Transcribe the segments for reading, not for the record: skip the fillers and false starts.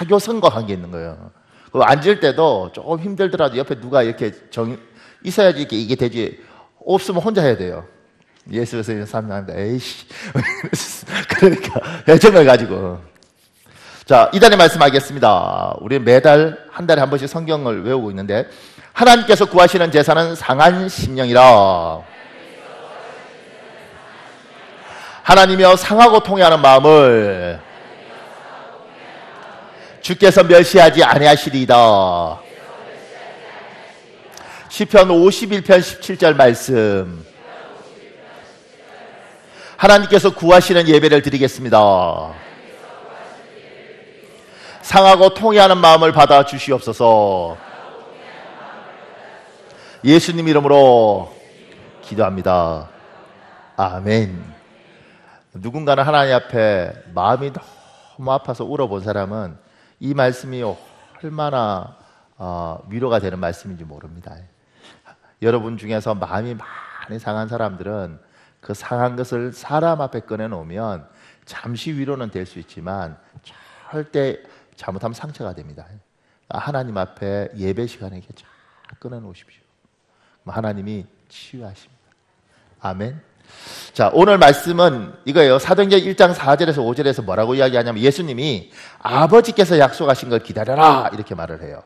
사교성과 관계 있는 거예요. 그 앉을 때도 조금 힘들더라도 옆에 누가 이렇게 있어야지 이게 되지. 없으면 혼자 해야 돼요. 예수께서 사람한테 에이씨 그러니까 애정을 가지고. 자, 이단에 말씀하겠습니다. 우리 매달 한 달에 한 번씩 성경을 외우고 있는데, 하나님께서 구하시는 제사는 상한 심령이라. 하나님이여 상하고 통회하는 마음을 주께서 멸시하지 아니하시리이다. 시편 51편 17절 말씀. 하나님께서 구하시는 예배를 드리겠습니다. 상하고 통회하는 마음을 받아 주시옵소서. 예수님 이름으로 기도합니다. 아멘. 누군가는 하나님 앞에 마음이 너무 아파서 울어본 사람은 이 말씀이 얼마나 위로가 되는 말씀인지 모릅니다. 여러분 중에서 마음이 많이 상한 사람들은 그 상한 것을 사람 앞에 꺼내놓으면 잠시 위로는 될 수 있지만 절대 잘못하면 상처가 됩니다. 하나님 앞에 예배 시간에 이렇게 쫙 꺼내놓으십시오. 하나님이 치유하십니다. 아멘. 자, 오늘 말씀은 이거예요. 사도행전 1장 4절에서 5절에서 뭐라고 이야기하냐면, 예수님이 아버지께서 약속하신 걸 기다려라 이렇게 말을 해요.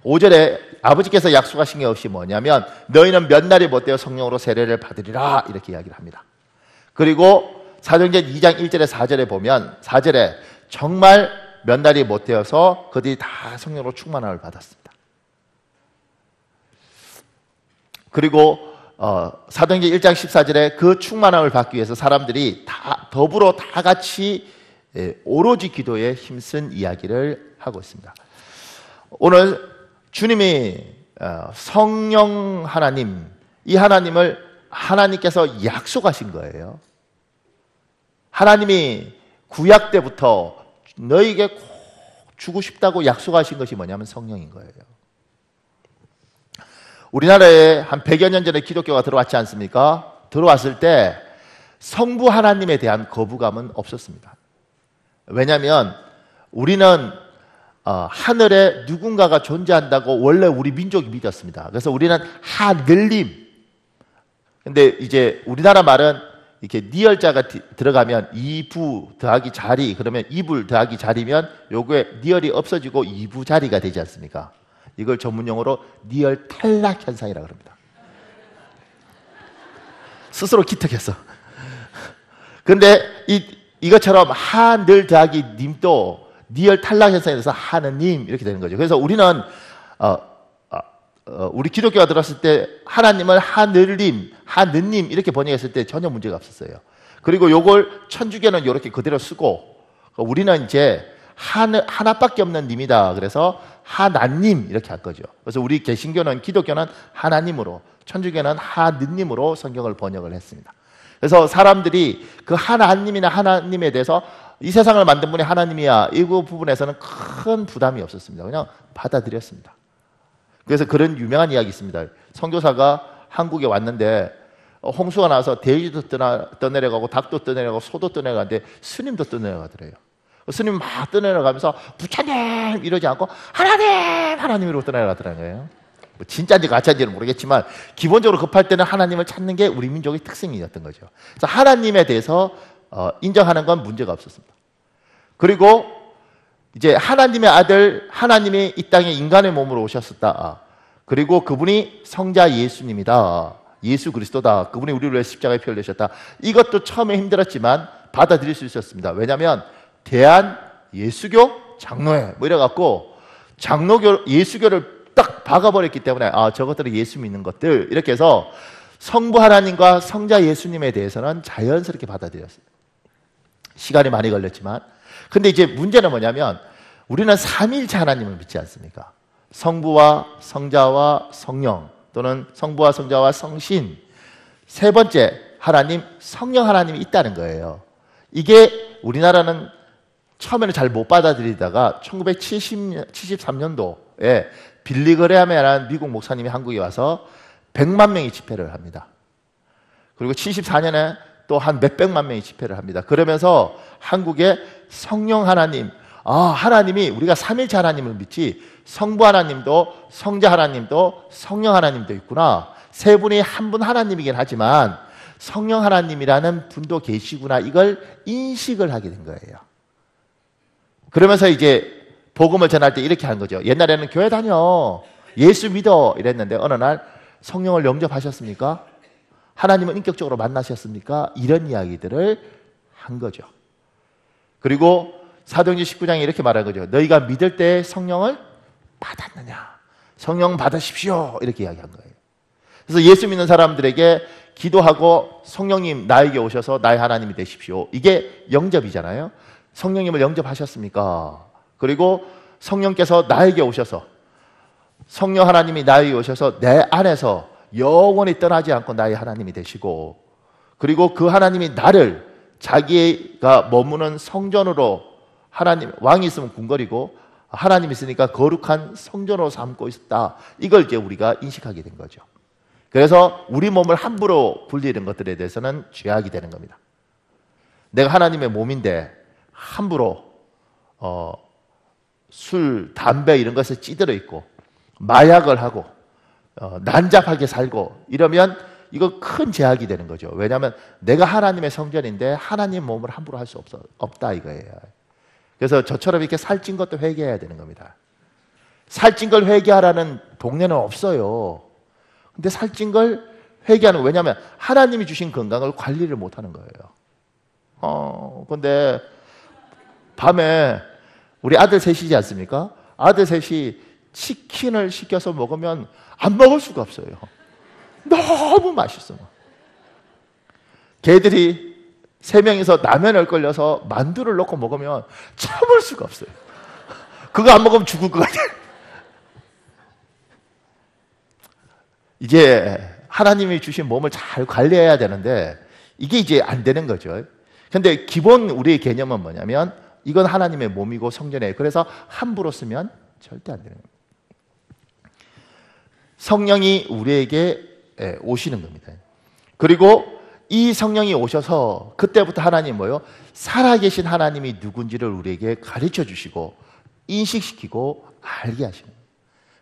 5절에 아버지께서 약속하신 게 없이 뭐냐면, 너희는 몇 날이 못되어 성령으로 세례를 받으리라 이렇게 이야기를 합니다. 그리고 사도행전 2장 1절에 4절에 보면, 4절에 정말 몇 날이 못되어서 그들이 다 성령으로 충만함을 받았습니다. 그리고 사도행전 1장 14절에 그 충만함을 받기 위해서 사람들이 다 더불어 다 같이 오로지 기도에 힘쓴 이야기를 하고 있습니다. 오늘 주님이 성령 하나님, 이 하나님을 하나님께서 약속하신 거예요. 하나님이 구약 때부터 너에게 꼭 주고 싶다고 약속하신 것이 뭐냐면 성령인 거예요. 우리나라에 한 100여 년 전에 기독교가 들어왔지 않습니까? 들어왔을 때 성부 하나님에 대한 거부감은 없었습니다. 왜냐하면 우리는 하늘에 누군가가 존재한다고 원래 우리 민족이 믿었습니다. 그래서 우리는 하늘님. 근데 이제 우리나라 말은 이렇게 니얼자가 들어가면 이부 더하기 자리, 그러면 이불 더하기 자리면 요거에 니얼이 없어지고 이부 자리가 되지 않습니까? 이걸 전문용어로 니얼 탈락 현상이라고 합니다. 스스로 기특했어. 근데 이것처럼 하늘 더하기 님도 니얼 탈락 현상에 대해서 하느님 이렇게 되는 거죠. 그래서 우리는 우리 기독교가 들었을 때 하나님을 하늘님, 하느님 이렇게 번역했을 때 전혀 문제가 없었어요. 그리고 요걸 천주교는 이렇게 그대로 쓰고, 우리는 이제 하나밖에 없는 님이다. 그래서 하나님 이렇게 할 거죠. 그래서 우리 개신교는, 기독교는 하나님으로, 천주교는 하느님으로 성경을 번역을 했습니다. 그래서 사람들이 그 하나님이나 하나님에 대해서 이 세상을 만든 분이 하나님이야, 이 부분에서는 큰 부담이 없었습니다. 그냥 받아들였습니다. 그래서 그런 유명한 이야기 있습니다. 선교사가 한국에 왔는데 홍수가 나서 돼지도 떠내려가고 닭도 떠내려가고 소도 떠내려가는데 스님도 떠내려가더래요. 스님 막 떠내려가면서 부처님 이러지 않고 하나님, 하나님으로 떠내려가더라는 거예요. 뭐 진짜인지 가짜인지는 모르겠지만 기본적으로 급할 때는 하나님을 찾는 게 우리 민족의 특징이었던 거죠. 그래서 하나님에 대해서 인정하는 건 문제가 없었습니다. 그리고 이제 하나님의 아들, 하나님이 이 땅에 인간의 몸으로 오셨었다. 그리고 그분이 성자 예수님이다. 예수 그리스도다. 그분이 우리를 위해 십자가에 피 흘리셨다. 이것도 처음에 힘들었지만 받아들일 수 있었습니다. 왜냐하면 대한 예수교 장로회 뭐 이래갖고 장로교, 예수교를 딱 박아버렸기 때문에 저것들은 예수 믿는 것들 이렇게 해서 성부 하나님과 성자 예수님에 대해서는 자연스럽게 받아들였어요. 시간이 많이 걸렸지만, 근데 이제 문제는 뭐냐면 우리는 삼위일체 하나님을 믿지 않습니까? 성부와 성자와 성령, 또는 성부와 성자와 성신, 세 번째 하나님, 성령 하나님이 있다는 거예요. 이게 우리나라는 처음에는 잘 못 받아들이다가 1973년도에 빌리그레함이라는 미국 목사님이 한국에 와서 100만 명이 집회를 합니다. 그리고 74년에 또 한 몇백만 명이 집회를 합니다. 그러면서 한국에 성령 하나님, 하나님이 우리가 삼일체 하나님을 믿지 성부 하나님도 성자 하나님도 성령 하나님도 있구나. 세 분이 한 분 하나님이긴 하지만 성령 하나님이라는 분도 계시구나. 이걸 인식을 하게 된 거예요. 그러면서 이제 복음을 전할 때 이렇게 한 거죠. 옛날에는 교회 다녀, 예수 믿어 이랬는데 어느 날 성령을 영접하셨습니까? 하나님은 인격적으로 만나셨습니까? 이런 이야기들을 한 거죠. 그리고 사도행전 19장에 이렇게 말한 거죠. 너희가 믿을 때 성령을 받았느냐? 성령 받으십시오. 이렇게 이야기한 거예요. 그래서 예수 믿는 사람들에게 기도하고 성령님 나에게 오셔서 나의 하나님이 되십시오. 이게 영접이잖아요. 성령님을 영접하셨습니까? 그리고 성령께서 나에게 오셔서 성령 하나님이 나에게 오셔서 내 안에서 영원히 떠나지 않고 나의 하나님이 되시고 그리고 그 하나님이 나를 자기가 머무는 성전으로 하나님 왕이 있으면 궁궐이고 하나님이 있으니까 거룩한 성전으로 삼고 있다. 이걸 이제 우리가 인식하게 된 거죠. 그래서 우리 몸을 함부로 불리는 것들에 대해서는 죄악이 되는 겁니다. 내가 하나님의 몸인데 함부로 술, 담배 이런 것에 찌들어 있고 마약을 하고 난잡하게 살고 이러면 이거 큰 제약이 되는 거죠. 왜냐하면 내가 하나님의 성전인데 하나님 몸을 함부로 할 수 없다 이거예요. 그래서 저처럼 이렇게 살찐 것도 회개해야 되는 겁니다. 살찐 걸 회개하라는 동네는 없어요. 근데 살찐 걸 회개하는 거 왜냐하면 하나님이 주신 건강을 관리를 못하는 거예요. 근데 밤에 우리 아들 셋이지 않습니까? 아들 셋이 치킨을 시켜서 먹으면 안 먹을 수가 없어요. 너무 맛있어. 걔들이 세 명이서 라면을 끓여서 만두를 넣고 먹으면 참을 수가 없어요. 그거 안 먹으면 죽을 것 같아요. 이제 하나님이 주신 몸을 잘 관리해야 되는데 이게 이제 안 되는 거죠. 근데 기본 우리의 개념은 뭐냐면 이건 하나님의 몸이고 성전이에요. 그래서 함부로 쓰면 절대 안 되는 겁니다. 성령이 우리에게 오시는 겁니다. 그리고 이 성령이 오셔서 그때부터 하나님 뭐요? 살아계신 하나님이 누군지를 우리에게 가르쳐 주시고 인식시키고 알게 하시는 거예요.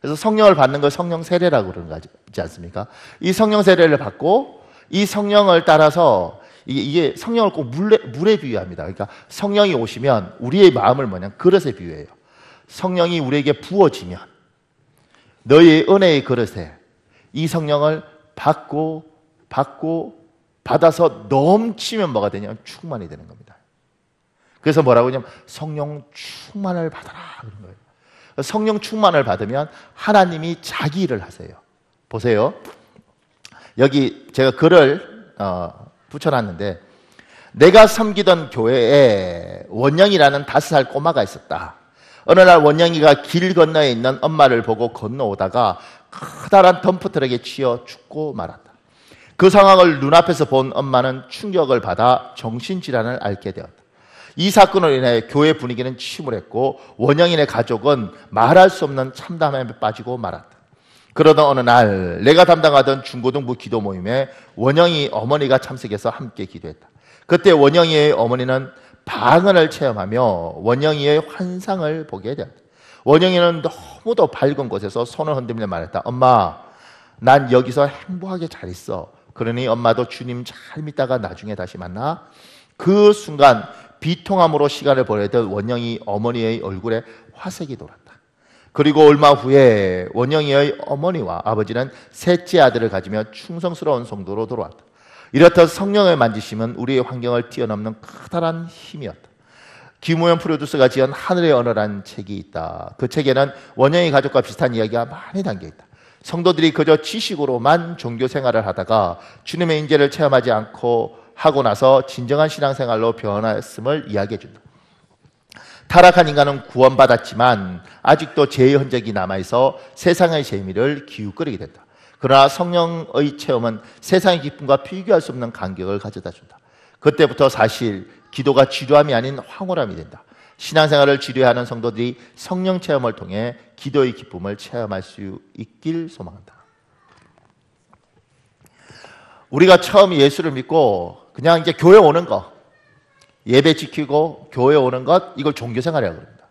그래서 성령을 받는 걸 성령 세례라고 그러는 거지 않습니까? 이 성령 세례를 받고 이 성령을 따라서 이게 성령을 꼭 물에 비유합니다. 그러니까 성령이 오시면 우리의 마음을 뭐냐 그릇에 비유해요. 성령이 우리에게 부어지면 너희의 은혜의 그릇에 이 성령을 받아서 넘치면 뭐가 되냐면 충만이 되는 겁니다. 그래서 뭐라고 하냐면 성령 충만을 받아라 그런 거예요. 성령 충만을 받으면 하나님이 자기 일을 하세요. 보세요. 여기 제가 글을 붙여놨는데 내가 섬기던 교회에 원영이라는 5살 꼬마가 있었다. 어느 날 원영이가 길 건너에 있는 엄마를 보고 건너오다가 커다란 덤프트럭에 치여 죽고 말았다. 그 상황을 눈앞에서 본 엄마는 충격을 받아 정신질환을 앓게 되었다. 이 사건으로 인해 교회 분위기는 침울했고 원영인의 가족은 말할 수 없는 참담함에 빠지고 말았다. 그러던 어느 날 내가 담당하던 중고등부 기도 모임에 원영이 어머니가 참석해서 함께 기도했다. 그때 원영이의 어머니는 방언을 체험하며 원영이의 환상을 보게 되었다. 원영이는 너무도 밝은 곳에서 손을 흔들며 말했다. 엄마, 난 여기서 행복하게 잘 있어. 그러니 엄마도 주님 잘 믿다가 나중에 다시 만나. 그 순간 비통함으로 시간을 보내던 원영이 어머니의 얼굴에 화색이 돌았다. 그리고 얼마 후에 원영이의 어머니와 아버지는 셋째 아들을 가지며 충성스러운 성도로 돌아왔다. 이렇듯 성령의 만지심은 우리의 환경을 뛰어넘는 커다란 힘이었다. 김우현 프로듀서가 지은 하늘의 언어라는 책이 있다. 그 책에는 원영이 가족과 비슷한 이야기가 많이 담겨있다. 성도들이 그저 지식으로만 종교 생활을 하다가 주님의 인재를 체험하지 않고 하고 나서 진정한 신앙생활로 변화했음을 이야기해 준다. 타락한 인간은 구원받았지만 아직도 죄의 흔적이 남아있어 세상의 재미를 기웃거리게 된다. 그러나 성령의 체험은 세상의 기쁨과 비교할 수 없는 감격을 가져다 준다. 그때부터 사실 기도가 지루함이 아닌 황홀함이 된다. 신앙생활을 지루해하는 성도들이 성령 체험을 통해 기도의 기쁨을 체험할 수 있길 소망한다. 우리가 처음 예수를 믿고 그냥 이제 교회 오는 거, 예배 지키고 교회 오는 것, 이걸 종교생활이라고 합니다.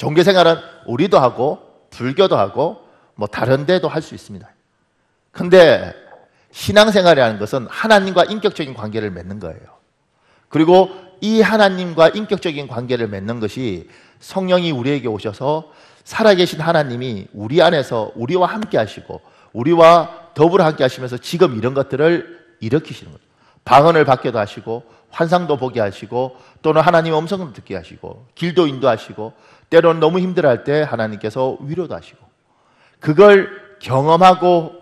종교 생활은 우리도 하고 불교도 하고 뭐 다른 데도 할 수 있습니다. 근데 신앙생활이라는 것은 하나님과 인격적인 관계를 맺는 거예요. 그리고 이 하나님과 인격적인 관계를 맺는 것이 성령이 우리에게 오셔서 살아계신 하나님이 우리 안에서 우리와 함께 하시고 우리와 더불어 함께 하시면서 지금 이런 것들을 일으키시는 거죠. 방언을 받게도 하시고 환상도 보게 하시고 또는 하나님의 음성을 듣게 하시고 길도 인도하시고 때로는 너무 힘들어할 때 하나님께서 위로도 하시고 그걸 경험하면서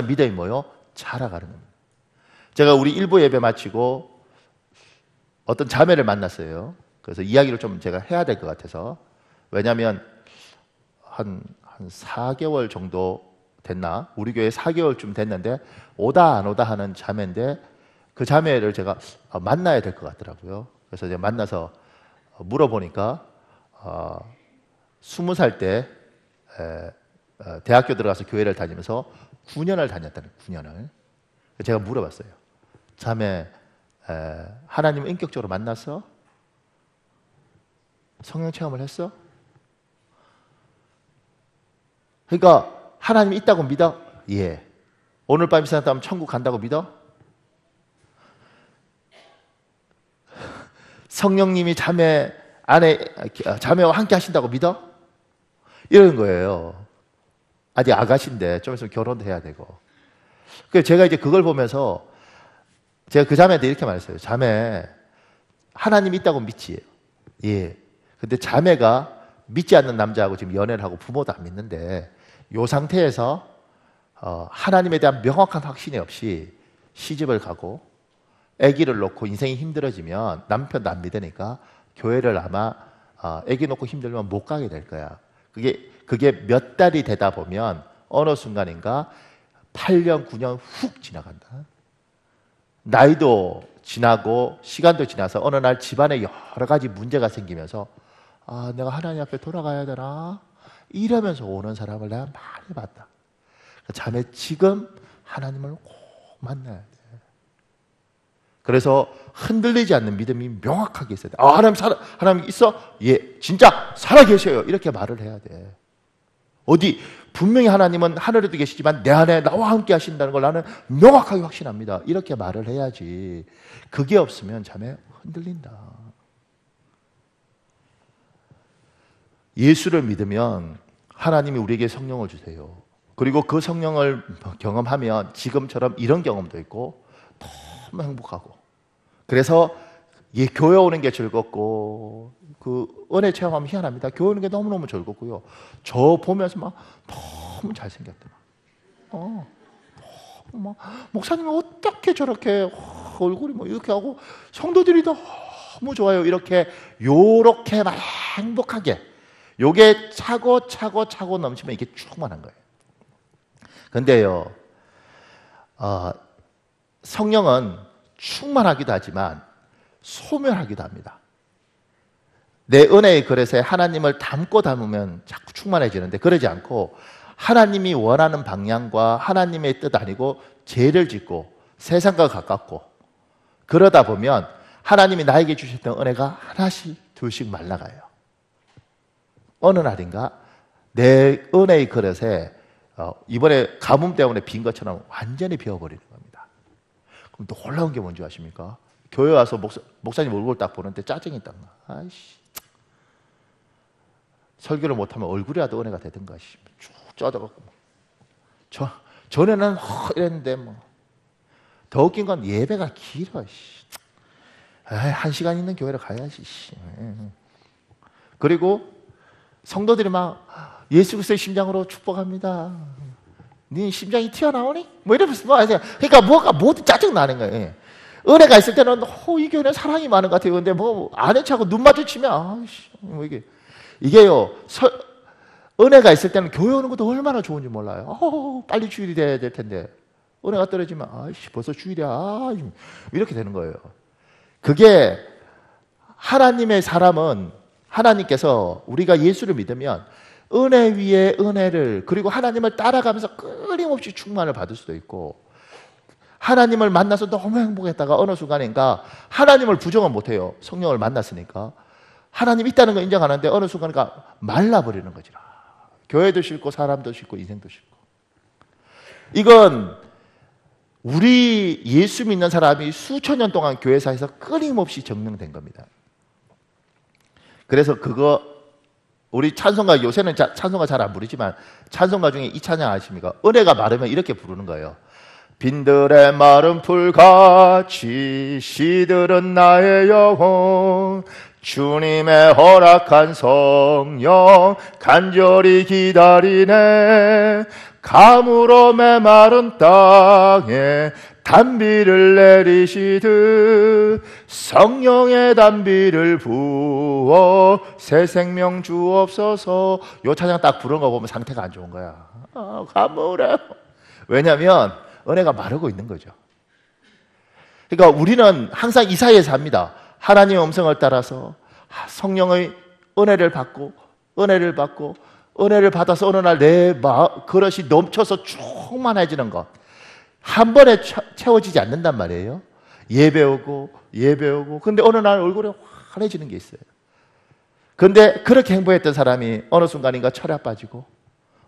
믿음이 뭐요? 자라가는 겁니다. 제가 우리 일부 예배 마치고 어떤 자매를 만났어요. 그래서 이야기를 좀 제가 해야 될 것 같아서. 왜냐하면 한 4개월 정도 됐나? 우리 교회 4개월쯤 됐는데 오다 안 오다 하는 자매인데 그 자매를 제가 만나야 될 것 같더라고요. 그래서 제가 만나서 물어보니까 20살 때 대학교 들어가서 교회를 다니면서 9년을 다녔다는 9년을. 제가 물어봤어요. 자매, 하나님을 인격적으로 만났어? 성령 체험을 했어? 그러니까 하나님이 있다고 믿어? 예. 오늘 밤 이 생각하면 천국 간다고 믿어? 성령님이 자매와 함께 하신다고 믿어? 이러는 거예요. 아직 아가씨인데 좀 있으면 결혼도 해야 되고. 그래서 제가 이제 그걸 보면서 제가 그 자매한테 이렇게 말했어요. 자매, 하나님이 있다고 믿지? 예. 근데 자매가 믿지 않는 남자하고 지금 연애를 하고 부모도 안 믿는데 이 상태에서 하나님에 대한 명확한 확신이 없이 시집을 가고 아기를 놓고 인생이 힘들어지면 남편도 안 믿으니까 교회를 아마 아기 놓고 힘들면 못 가게 될 거야. 그게 몇 달이 되다 보면 어느 순간인가 8년, 9년 훅 지나간다. 나이도 지나고 시간도 지나서 어느 날 집안에 여러 가지 문제가 생기면서 내가 하나님 앞에 돌아가야 되나? 이러면서 오는 사람을 내가 많이 봤다. 자매 지금 하나님을 꼭 만나야 돼. 그래서 흔들리지 않는 믿음이 명확하게 있어야 돼. 하나님 있어? 예, 진짜 살아계셔요. 이렇게 말을 해야 돼. 어디 분명히 하나님은 하늘에도 계시지만 내 안에 나와 함께 하신다는 걸 나는 명확하게 확신합니다. 이렇게 말을 해야지. 그게 없으면 자매 흔들린다. 예수를 믿으면 하나님이 우리에게 성령을 주세요. 그리고 그 성령을 경험하면 지금처럼 이런 경험도 있고 너무 행복하고 그래서 교회 오는 게 즐겁고 그 은혜 체험하면 희한합니다. 교회 오는 게 너무너무 즐겁고요. 저 보면서 막 너무 잘생겼더라. 목사님이 어떻게 저렇게 얼굴이 뭐 이렇게 하고 성도들이 너무 좋아요. 요렇게 막 행복하게 요게 차고 넘치면 이게 충만한 거예요. 근데요, 성령은 충만하기도 하지만 소멸하기도 합니다. 내 은혜의 그릇에 하나님을 담으면 자꾸 충만해지는데 그러지 않고 하나님이 원하는 방향과 하나님의 뜻 아니고 죄를 짓고 세상과 가깝고 그러다 보면 하나님이 나에게 주셨던 은혜가 하나씩 둘씩 말라가요. 어느 날인가 내 은혜의 그릇에 이번에 가뭄 때문에 빈 것처럼 완전히 비어버리는 겁니다. 그럼 놀라운 게 뭔지 아십니까? 교회 와서 목사님 얼굴 딱 보는데 짜증이 딱 나. 아이씨. 설교를 못하면 얼굴이라도 은혜가 되든가. 쭉 쪄져갖고. 전에는 이랬는데 뭐. 더 웃긴 건 예배가 길어. 1시간 있는 교회를 가야지. 그리고 성도들이 막 예수 그리스도의 심장으로 축복합니다. 네 심장이 튀어나오니? 뭐 이러면서 그러니까 모두 짜증나는 거예요. 은혜가 있을 때는 이 교회는 사랑이 많은 것 같아요. 근데 뭐 아는 척하고 눈 마주치면 뭐 이게요. 은혜가 있을 때는 교회 오는 것도 얼마나 좋은지 몰라요. 빨리 주일이 돼야 될 텐데 은혜가 떨어지면 벌써 주일이야. 이렇게 되는 거예요. 그게 하나님의 사람은 하나님께서 우리가 예수를 믿으면 은혜 위에 은혜를 그리고 하나님을 따라가면서 끊임없이 충만을 받을 수도 있고 하나님을 만나서 너무 행복했다가 어느 순간인가 하나님을 부정은 못해요. 성령을 만났으니까 하나님 있다는 거 인정하는데 어느 순간가 말라버리는 거지라. 교회도 싫고 사람도 싫고 인생도 싫고. 이건 우리 예수 믿는 사람이 수천 년 동안 교회사에서 끊임없이 적용된 겁니다. 그래서 그거 우리 찬송가, 요새는 찬송가 잘 안 부르지만 찬송가 중에 이 찬양 아십니까? 은혜가 마르면 이렇게 부르는 거예요. 빈들의 마른 풀같이 시들은 나의 영혼, 주님의 허락한 성령 간절히 기다리네. 가물어 메마른 땅에 단비를 내리시듯 성령의 단비를 부어 새 생명 주옵소서. 요 찬양 딱 부르는 거 보면 상태가 안 좋은 거야. 가물어. 왜냐하면 은혜가 마르고 있는 거죠. 그러니까 우리는 항상 이 사이에 삽니다. 하나님의 음성을 따라서 성령의 은혜를 받고 은혜를 받고 은혜를 받아서 어느 날 내 그릇이 넘쳐서 충만해지는 것, 한 번에 채워지지 않는단 말이에요. 예배 오고 근데 어느 날 얼굴에 환해지는 게 있어요. 근데 그렇게 행복했던 사람이 어느 순간인가 철야 빠지고,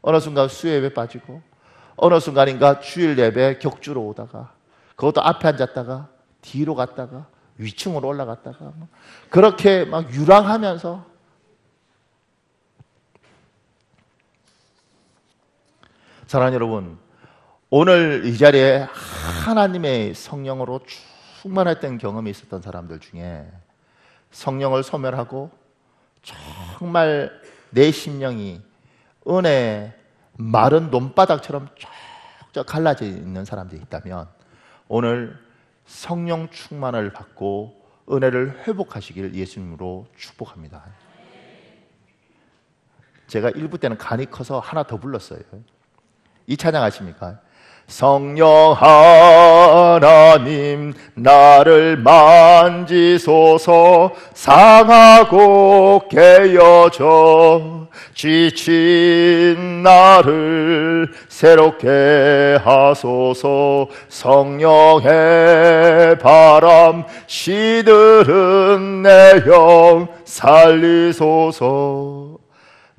어느 순간 수요예배 빠지고, 어느 순간인가 주일 예배 격주로 오다가, 그것도 앞에 앉았다가 뒤로 갔다가 위층으로 올라갔다가 그렇게 막 유랑하면서, 사랑하는 여러분, 오늘 이 자리에 하나님의 성령으로 충만했던 경험이 있었던 사람들 중에 성령을 소멸하고 정말 내 심령이 은혜의 마른 논바닥처럼 쫙쫙 갈라져 있는 사람들이 있다면 오늘 성령 충만을 받고 은혜를 회복하시길 예수님으로 축복합니다. 제가 1부 때는 간이 커서 하나 더 불렀어요. 이 찬양 아십니까? 성령 하나님 나를 만지소서, 상하고 깨어져 지친 나를 새롭게 하소서. 성령의 바람 시들은 내 영 살리소서.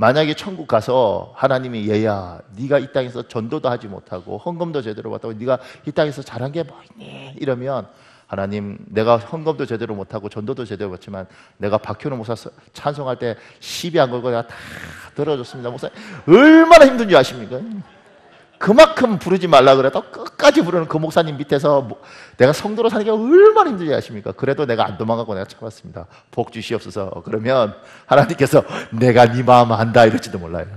만약에 천국 가서 하나님이 얘야, 네가 이 땅에서 전도도 하지 못하고 헌금도 제대로 못하고 네가 이 땅에서 잘한 게 뭐 있니? 이러면 하나님, 내가 헌금도 제대로 못하고 전도도 제대로 못했지만 내가 박현우 목사 찬송할 때 시비 안 걸고 내가 다 들어줬습니다. 목사님 얼마나 힘든지 아십니까? 그만큼 부르지 말라 그래도 끝까지 부르는 그 목사님 밑에서 내가 성도로 사는 게 얼마나 힘든지 아십니까? 그래도 내가 안 도망가고 내가 참았습니다. 복 주시옵소서. 그러면 하나님께서 내가 네 마음 안다 이럴지도 몰라요.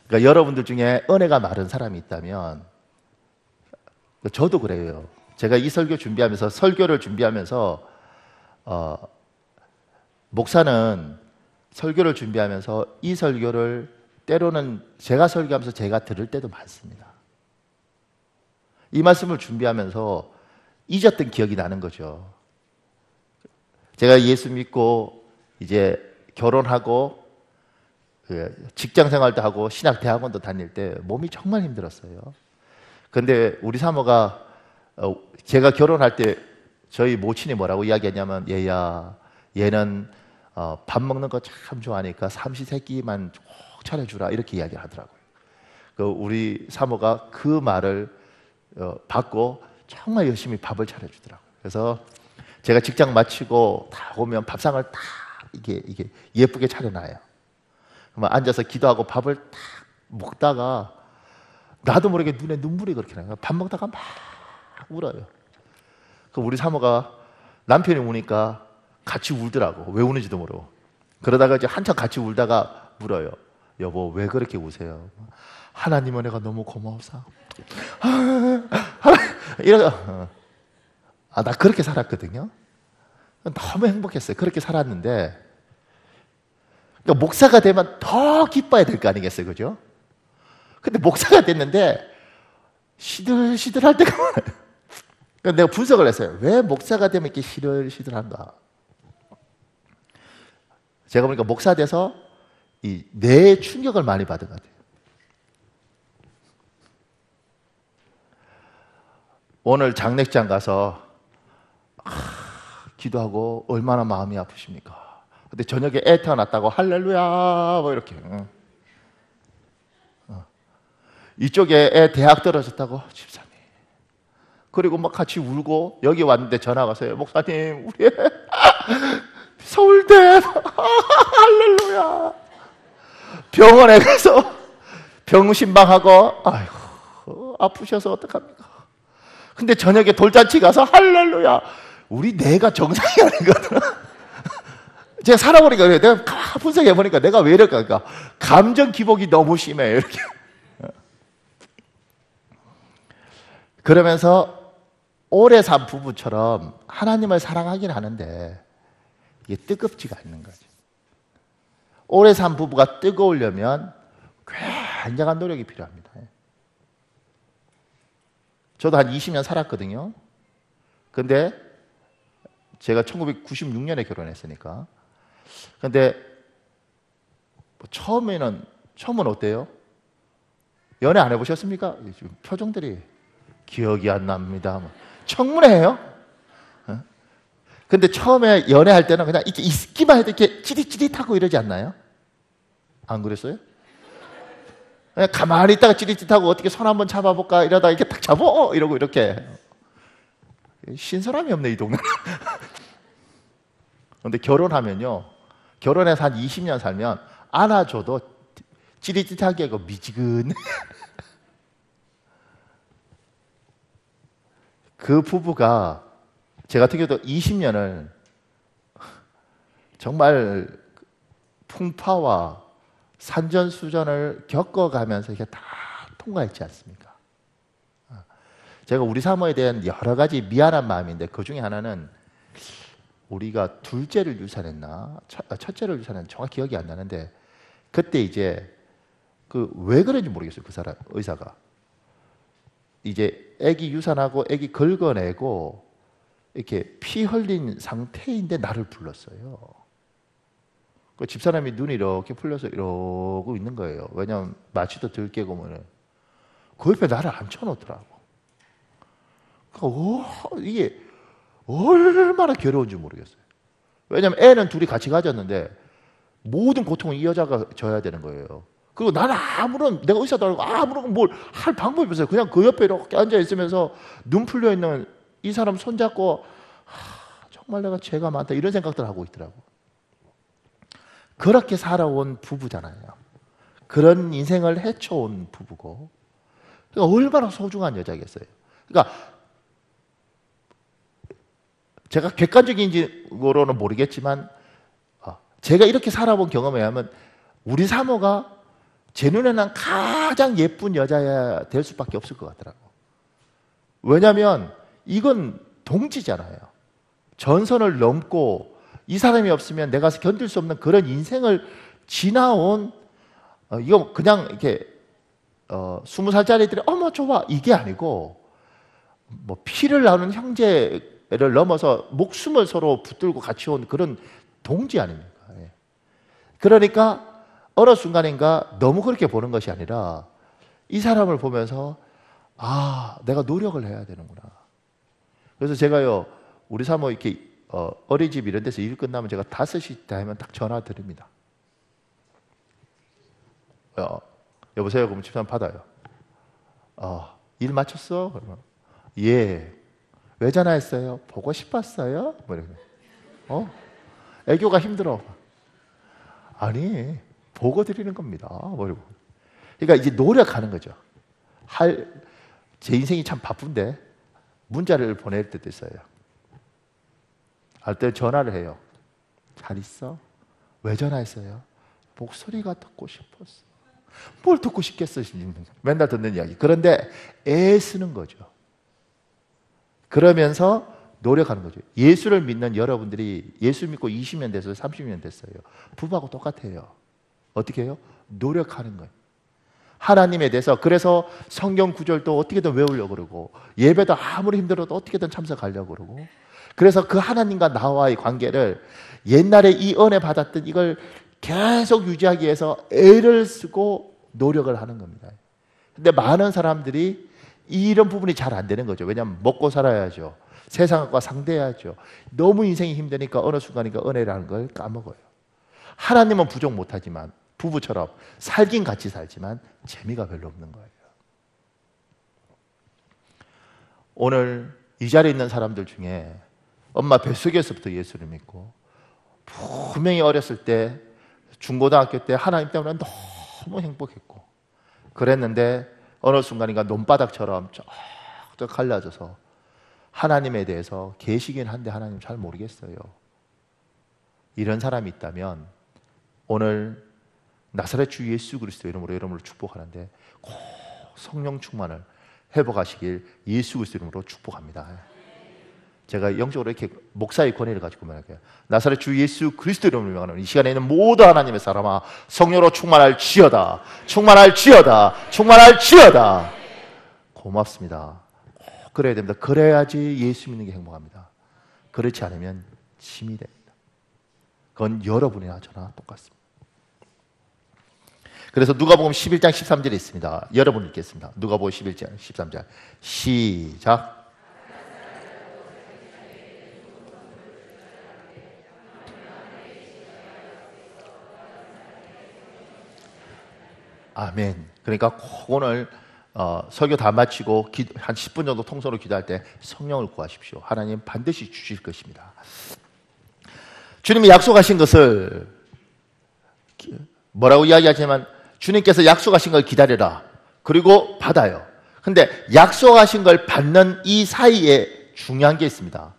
그러니까 여러분들 중에 은혜가 마른 사람이 있다면, 저도 그래요. 제가 이 설교 준비하면서, 설교를 준비하면서 목사는 설교를 준비하면서 이 설교를 때로는 제가 설교하면서 제가 들을 때도 많습니다. 이 말씀을 준비하면서 잊었던 기억이 나는 거죠. 제가 예수 믿고 이제 결혼하고 직장 생활도 하고 신학 대학원도 다닐 때 몸이 정말 힘들었어요. 근데 우리 사모가 제가 결혼할 때 저희 모친이 뭐라고 이야기했냐면, 얘야, 얘는 밥 먹는 거 참 좋아하니까 삼시세끼만 차려주라, 이렇게 이야기를 하더라고요. 우리 사모가 그 말을 받고 정말 열심히 밥을 차려주더라고요. 그래서 제가 직장 마치고 다 오면 밥상을 다 이게 예쁘게 차려놔요. 그러면 앉아서 기도하고 밥을 딱 먹다가 나도 모르게 눈에 눈물이 그렇게 나요. 밥 먹다가 막 울어요. 우리 사모가 남편이 우니까 같이 울더라고. 왜 우는지도 모르고. 그러다가 이제 한참 같이 울다가 물어요. 여보, 왜 그렇게 우세요? 하나님 은혜가 너무 고마워서. 이러고, 나 그렇게 살았거든요. 너무 행복했어요. 그렇게 살았는데, 그러니까 목사가 되면 더 기뻐야 될 거 아니겠어요, 그죠? 근데 목사가 됐는데 시들시들할 때가 많아요. 그러니까 내가 분석을 했어요. 왜 목사가 되면 이렇게 시들시들한가? 제가 보니까 목사 돼서 이 뇌에 충격을 많이 받은 것 같아요. 오늘 장례식장 가서 기도하고 얼마나 마음이 아프십니까? 근데 저녁에 애 태어났다고 할렐루야 뭐 이렇게 이쪽에 애 대학 떨어졌다고 집사님, 그리고 막 같이 울고 여기 왔는데 전화가 왔어요. 목사님 우리 애 서울대 할렐루야. 병원에 가서 병신방하고 아이고 아프셔서 어떡합니까? 근데 저녁에 돌잔치 가서 할렐루야. 우리 뇌가 정상이 아니거든. 제가 살아보니까 그래요. 내가 분석해보니까 내가 왜 이럴까? 그러니까 감정 기복이 너무 심해요. 이렇게. 그러면서 오래 산 부부처럼 하나님을 사랑하긴 하는데 이게 뜨겁지가 않는 거죠. 오래 산 부부가 뜨거우려면 굉장한 노력이 필요합니다. 저도 한 20년 살았거든요. 근데 제가 1996년에 결혼했으니까. 근데 처음은 어때요? 연애 안 해보셨습니까? 지금 표정들이 기억이 안 납니다. 청문회예요? 근데 처음에 연애할 때는 그냥 이렇게 있기만 해도 이렇게 찌릿찌릿하고 이러지 않나요? 안 그랬어요? 그냥 가만히 있다가 찌릿찌릿하고 어떻게 손 한번 잡아볼까 이러다가 이렇게 딱 잡어 이러고 이렇게. 신선함이 없네 이 동네. 근데 결혼하면요, 결혼해서 한 20년 살면 안아줘도 찌릿찌릿하게 하고 미지근. 그 부부가 제 같은 경우도 20년을 정말 풍파와 산전수전을 겪어가면서 이게 다 통과했지 않습니까? 제가 우리 사모에 대한 여러 가지 미안한 마음인데 그 중에 하나는 우리가 둘째를 유산했나 첫째를 유산했나 정확히 기억이 안 나는데 그때 이제 그 왜 그런지 모르겠어요. 그 사람 의사가 이제 아기 유산하고 아기 긁어내고 이렇게 피 흘린 상태인데 나를 불렀어요. 그 집사람이 눈이 이렇게 풀려서 이러고 있는 거예요. 왜냐하면 마취도 덜 깨고 뭐는 그 옆에 나를 앉혀놓더라고. 그러니까 이게 얼마나 괴로운지 모르겠어요. 왜냐하면 애는 둘이 같이 가졌는데 모든 고통은 이 여자가 져야 되는 거예요. 그리고 나는 아무런, 내가 의사도 아니고 아무런 뭘 할 방법이 없어요. 그냥 그 옆에 이렇게 앉아 있으면서 눈 풀려 있는 이 사람 손잡고 정말 내가 죄가 많다 이런 생각들 하고 있더라고. 그렇게 살아온 부부잖아요. 그런 인생을 헤쳐온 부부고, 그러니까 얼마나 소중한 여자겠어요. 그러니까 제가 객관적인지로는 모르겠지만 제가 이렇게 살아본 경험에 의하면 우리 사모가 제 눈에는 가장 예쁜 여자야 될 수밖에 없을 것 같더라고. 왜냐하면 이건 동지잖아요. 전선을 넘고 이 사람이 없으면 내가 견딜 수 없는 그런 인생을 지나온 이거 그냥 이렇게 20살짜리들이 어머 좋아 이게 아니고 뭐 피를 나눈 형제를 넘어서 목숨을 서로 붙들고 같이 온 그런 동지 아닙니까? 예. 그러니까 어느 순간인가 너무 그렇게 보는 것이 아니라 이 사람을 보면서 내가 노력을 해야 되는구나. 그래서 제가요 우리 사모 이렇게 어린이집 이런 데서 일 끝나면 제가 5시 되면 딱 전화 드립니다. 여보세요? 그러면 집사람 받아요. 일 마쳤어? 그러면 예. 왜 전화했어요? 보고 싶었어요? 뭐 이렇게. 애교가 힘들어. 아니 보고 드리는 겁니다. 뭐 이러고. 그러니까 이제 노력하는 거죠. 제 인생이 참 바쁜데 문자를 보낼 때도 있어요. 할 때 전화를 해요. 잘 있어? 왜 전화했어요? 목소리가 듣고 싶었어. 뭘 듣고 싶겠어? 맨날 듣는 이야기. 그런데 애쓰는 거죠. 그러면서 노력하는 거죠. 예수를 믿는 여러분들이 예수 믿고 20년 됐어요. 30년 됐어요. 부부하고 똑같아요. 어떻게 해요? 노력하는 거예요. 하나님에 대해서. 그래서 성경 구절도 어떻게든 외우려고 그러고 예배도 아무리 힘들어도 어떻게든 참석하려고 그러고 그래서 그 하나님과 나와의 관계를 옛날에 이 은혜 받았던 이걸 계속 유지하기 위해서 애를 쓰고 노력을 하는 겁니다. 근데 많은 사람들이 이런 부분이 잘 안 되는 거죠. 왜냐하면 먹고 살아야죠. 세상과 상대해야죠. 너무 인생이 힘드니까 어느 순간인가 은혜라는 걸 까먹어요. 하나님은 부족 못하지만 부부처럼 살긴 같이 살지만 재미가 별로 없는 거예요. 오늘 이 자리에 있는 사람들 중에 엄마 뱃속에서부터 예수를 믿고 분명히 어렸을 때 중고등학교 때 하나님 때문에 너무 행복했고 그랬는데 어느 순간인가 논바닥처럼 쩍쩍 갈라져서 하나님에 대해서 계시긴 한데 하나님 잘 모르겠어요. 이런 사람이 있다면 오늘 나사렛 주 예수 그리스도 이름으로 여러분을 축복하는데 꼭 성령 충만을 회복하시길 예수 그리스도 이름으로 축복합니다. 제가 영적으로 이렇게 목사의 권위를 가지고 말할게요. 나사렛 주 예수 그리스도 이름으로 명하노니 이 시간에 있는 모든 하나님의 사람아 성령으로 충만할지어다. 충만할지어다. 충만할지어다. 고맙습니다. 꼭 그래야 됩니다. 그래야지 예수 믿는 게 행복합니다. 그렇지 않으면 짐이 됩니다. 그건 여러분이나 저나 똑같습니다. 그래서 누가복음 11장 13절에 있습니다. 여러분 읽겠습니다. 누가복음 11장 13절 시작. 아멘. 그러니까 꼭 오늘 설교 다 마치고 한 10분 정도 통성으로 기도할 때 성령을 구하십시오. 하나님 반드시 주실 것입니다. 주님이 약속하신 것을 뭐라고 이야기하지만 주님께서 약속하신 걸 기다려라. 그리고 받아요. 근데 약속하신 걸 받는 이 사이에 중요한 게 있습니다.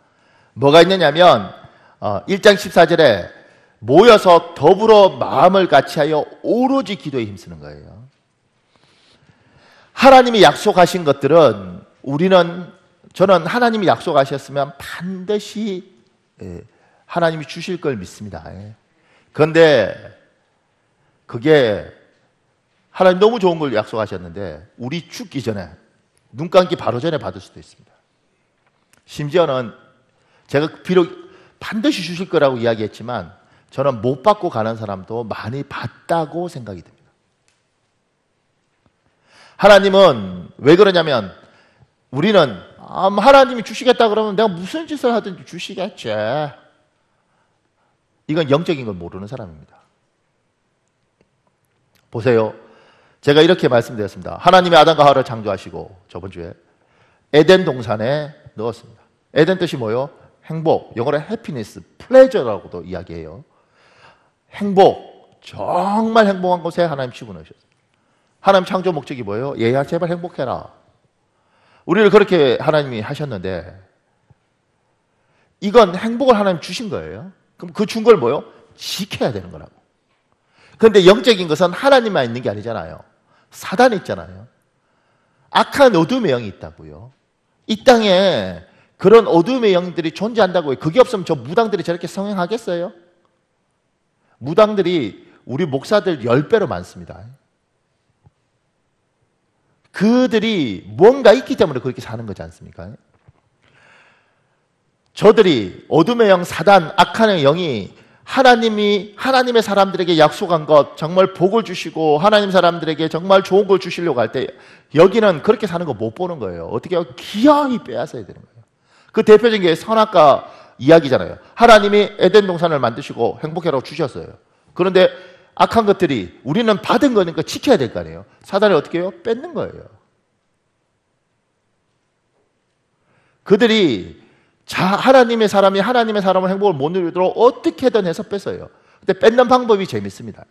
뭐가 있느냐면 1장 14절에 모여서 더불어 마음을 같이하여 오로지 기도에 힘쓰는 거예요. 하나님이 약속하신 것들은 저는 하나님이 약속하셨으면 반드시 하나님이 주실 걸 믿습니다. 그런데 그게 하나님 너무 좋은 걸 약속하셨는데 우리 죽기 전에 눈 감기 바로 전에 받을 수도 있습니다. 심지어는 제가 비록 반드시 주실 거라고 이야기했지만 저는 못 받고 가는 사람도 많이 받다고 생각이 듭니다. 하나님은 왜 그러냐면 우리는 하나님이 주시겠다 그러면 내가 무슨 짓을 하든지 주시겠지. 이건 영적인 걸 모르는 사람입니다. 보세요. 제가 이렇게 말씀드렸습니다. 하나님이 아담과 하와를 창조하시고 저번 주에 에덴 동산에 넣었습니다. 에덴 뜻이 뭐예요? 행복, 영어로 해피니스, 플레저라고도 이야기해요. 행복, 정말 행복한 곳에 하나님 집어넣으셨어요. 하나님 창조 목적이 뭐예요? 얘야 제발 행복해라. 우리를 그렇게 하나님이 하셨는데 이건 행복을 하나님 주신 거예요. 그럼 그 준 걸 뭐예요? 지켜야 되는 거라고. 그런데 영적인 것은 하나님만 있는 게 아니잖아요. 사단이 있잖아요. 악한 어둠의 영이 있다고요. 이 땅에 그런 어둠의 영들이 존재한다고요. 그게 없으면 저 무당들이 저렇게 성행하겠어요? 무당들이 우리 목사들 10배로 많습니다. 그들이 뭔가 있기 때문에 그렇게 사는 거지 않습니까? 저들이 어둠의 영, 사단, 악한 영이 하나님의 사람들에게 약속한 것, 정말 복을 주시고 하나님 사람들에게 정말 좋은 걸 주시려고 할 때 여기는 그렇게 사는 거 못 보는 거예요. 어떻게 해요? 기어이 빼앗아야 되는 거예요. 그 대표적인 게 선악과 이야기잖아요. 하나님이 에덴 동산을 만드시고 행복해라고 주셨어요. 그런데 악한 것들이 우리는 받은 거니까 지켜야 될 거 아니에요. 사단이 어떻게 해요? 뺏는 거예요. 그들이 하나님의 사람이 하나님의 사람을 행복을 못 누리도록 어떻게든 해서 뺏어요. 근데 뺏는 방법이 재밌습니다.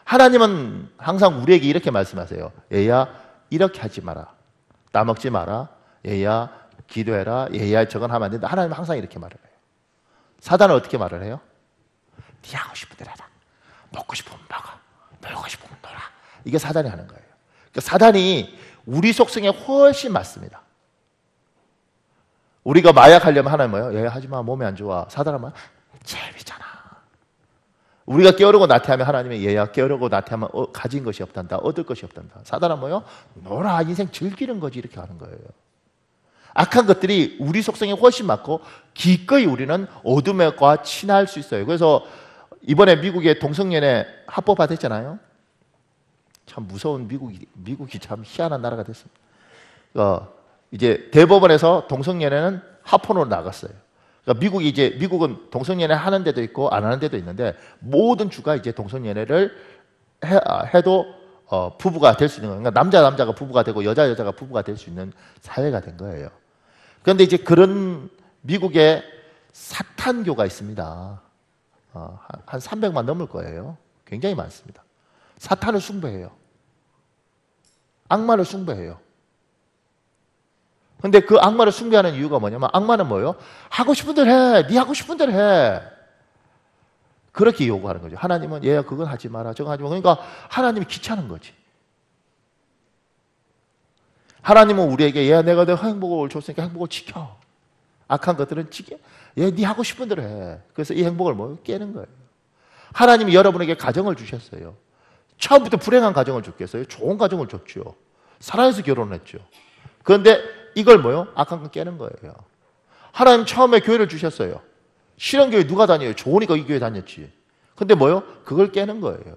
하나님은 항상 우리에게 이렇게 말씀하세요. 얘야 이렇게 하지 마라. 따먹지 마라. 얘야 기도해라. 얘야 저건 하면 안 된다. 하나님은 항상 이렇게 말을 해요. 사단은 어떻게 말을 해요? 네 하고 싶은 대로 하라. 먹고 싶으면 먹어. 놀고 싶으면 놀아. 이게 사단이 하는 거예요. 그러니까 사단이 우리 속성에 훨씬 맞습니다. 우리가 마약하려면 하나님 뭐예요? 얘 하지마 몸에 안 좋아. 사단은 뭐야? 재미잖아. 우리가 게으르고 나태하면 하나님의 얘야 게으르고 나태하면 가진 것이 없단다. 얻을 것이 없단다. 사단은 뭐예요? 놀아. 인생 즐기는 거지. 이렇게 하는 거예요. 악한 것들이 우리 속성에 훨씬 맞고 기꺼이 우리는 어둠과 친할 수 있어요. 그래서 이번에 미국의 동성연애 합법화됐잖아요. 참 무서운 미국이 참 희한한 나라가 됐습니다. 이제 대법원에서 동성연애는 하폰으로 나갔어요. 그러니까 미국은 동성연애 하는 데도 있고 안 하는 데도 있는데 모든 주가 이제 동성연애를 해도 부부가 될 수 있는 거예요. 그러니까 남자가 부부가 되고 여자가 부부가 될 수 있는 사회가 된 거예요. 그런데 이제 그런 미국에 사탄교가 있습니다. 한 300만 넘을 거예요. 굉장히 많습니다. 사탄을 숭배해요. 악마를 숭배해요. 근데 그 악마를 숭배하는 이유가 뭐냐면 악마는 뭐예요? 하고 싶은 대로 해. 네 하고 싶은 대로 해. 그렇게 요구하는 거죠. 하나님은 얘야 그건 하지 마라. 저거 하지 마. 그러니까 하나님이 귀찮은 거지. 하나님은 우리에게 얘야 내가 내 행복을 줬으니까 행복을 지켜. 악한 것들은 지켜. 얘 네 하고 싶은 대로 해. 그래서 이 행복을 뭐 깨는 거예요. 하나님이 여러분에게 가정을 주셨어요. 처음부터 불행한 가정을 줬겠어요? 좋은 가정을 줬죠. 사랑해서 결혼했죠. 그런데 이걸 뭐요? 악한 건 깨는 거예요. 하나님 처음에 교회를 주셨어요. 실현 교회 누가 다녀요? 좋으니까 이 교회 다녔지. 근데 뭐요? 그걸 깨는 거예요.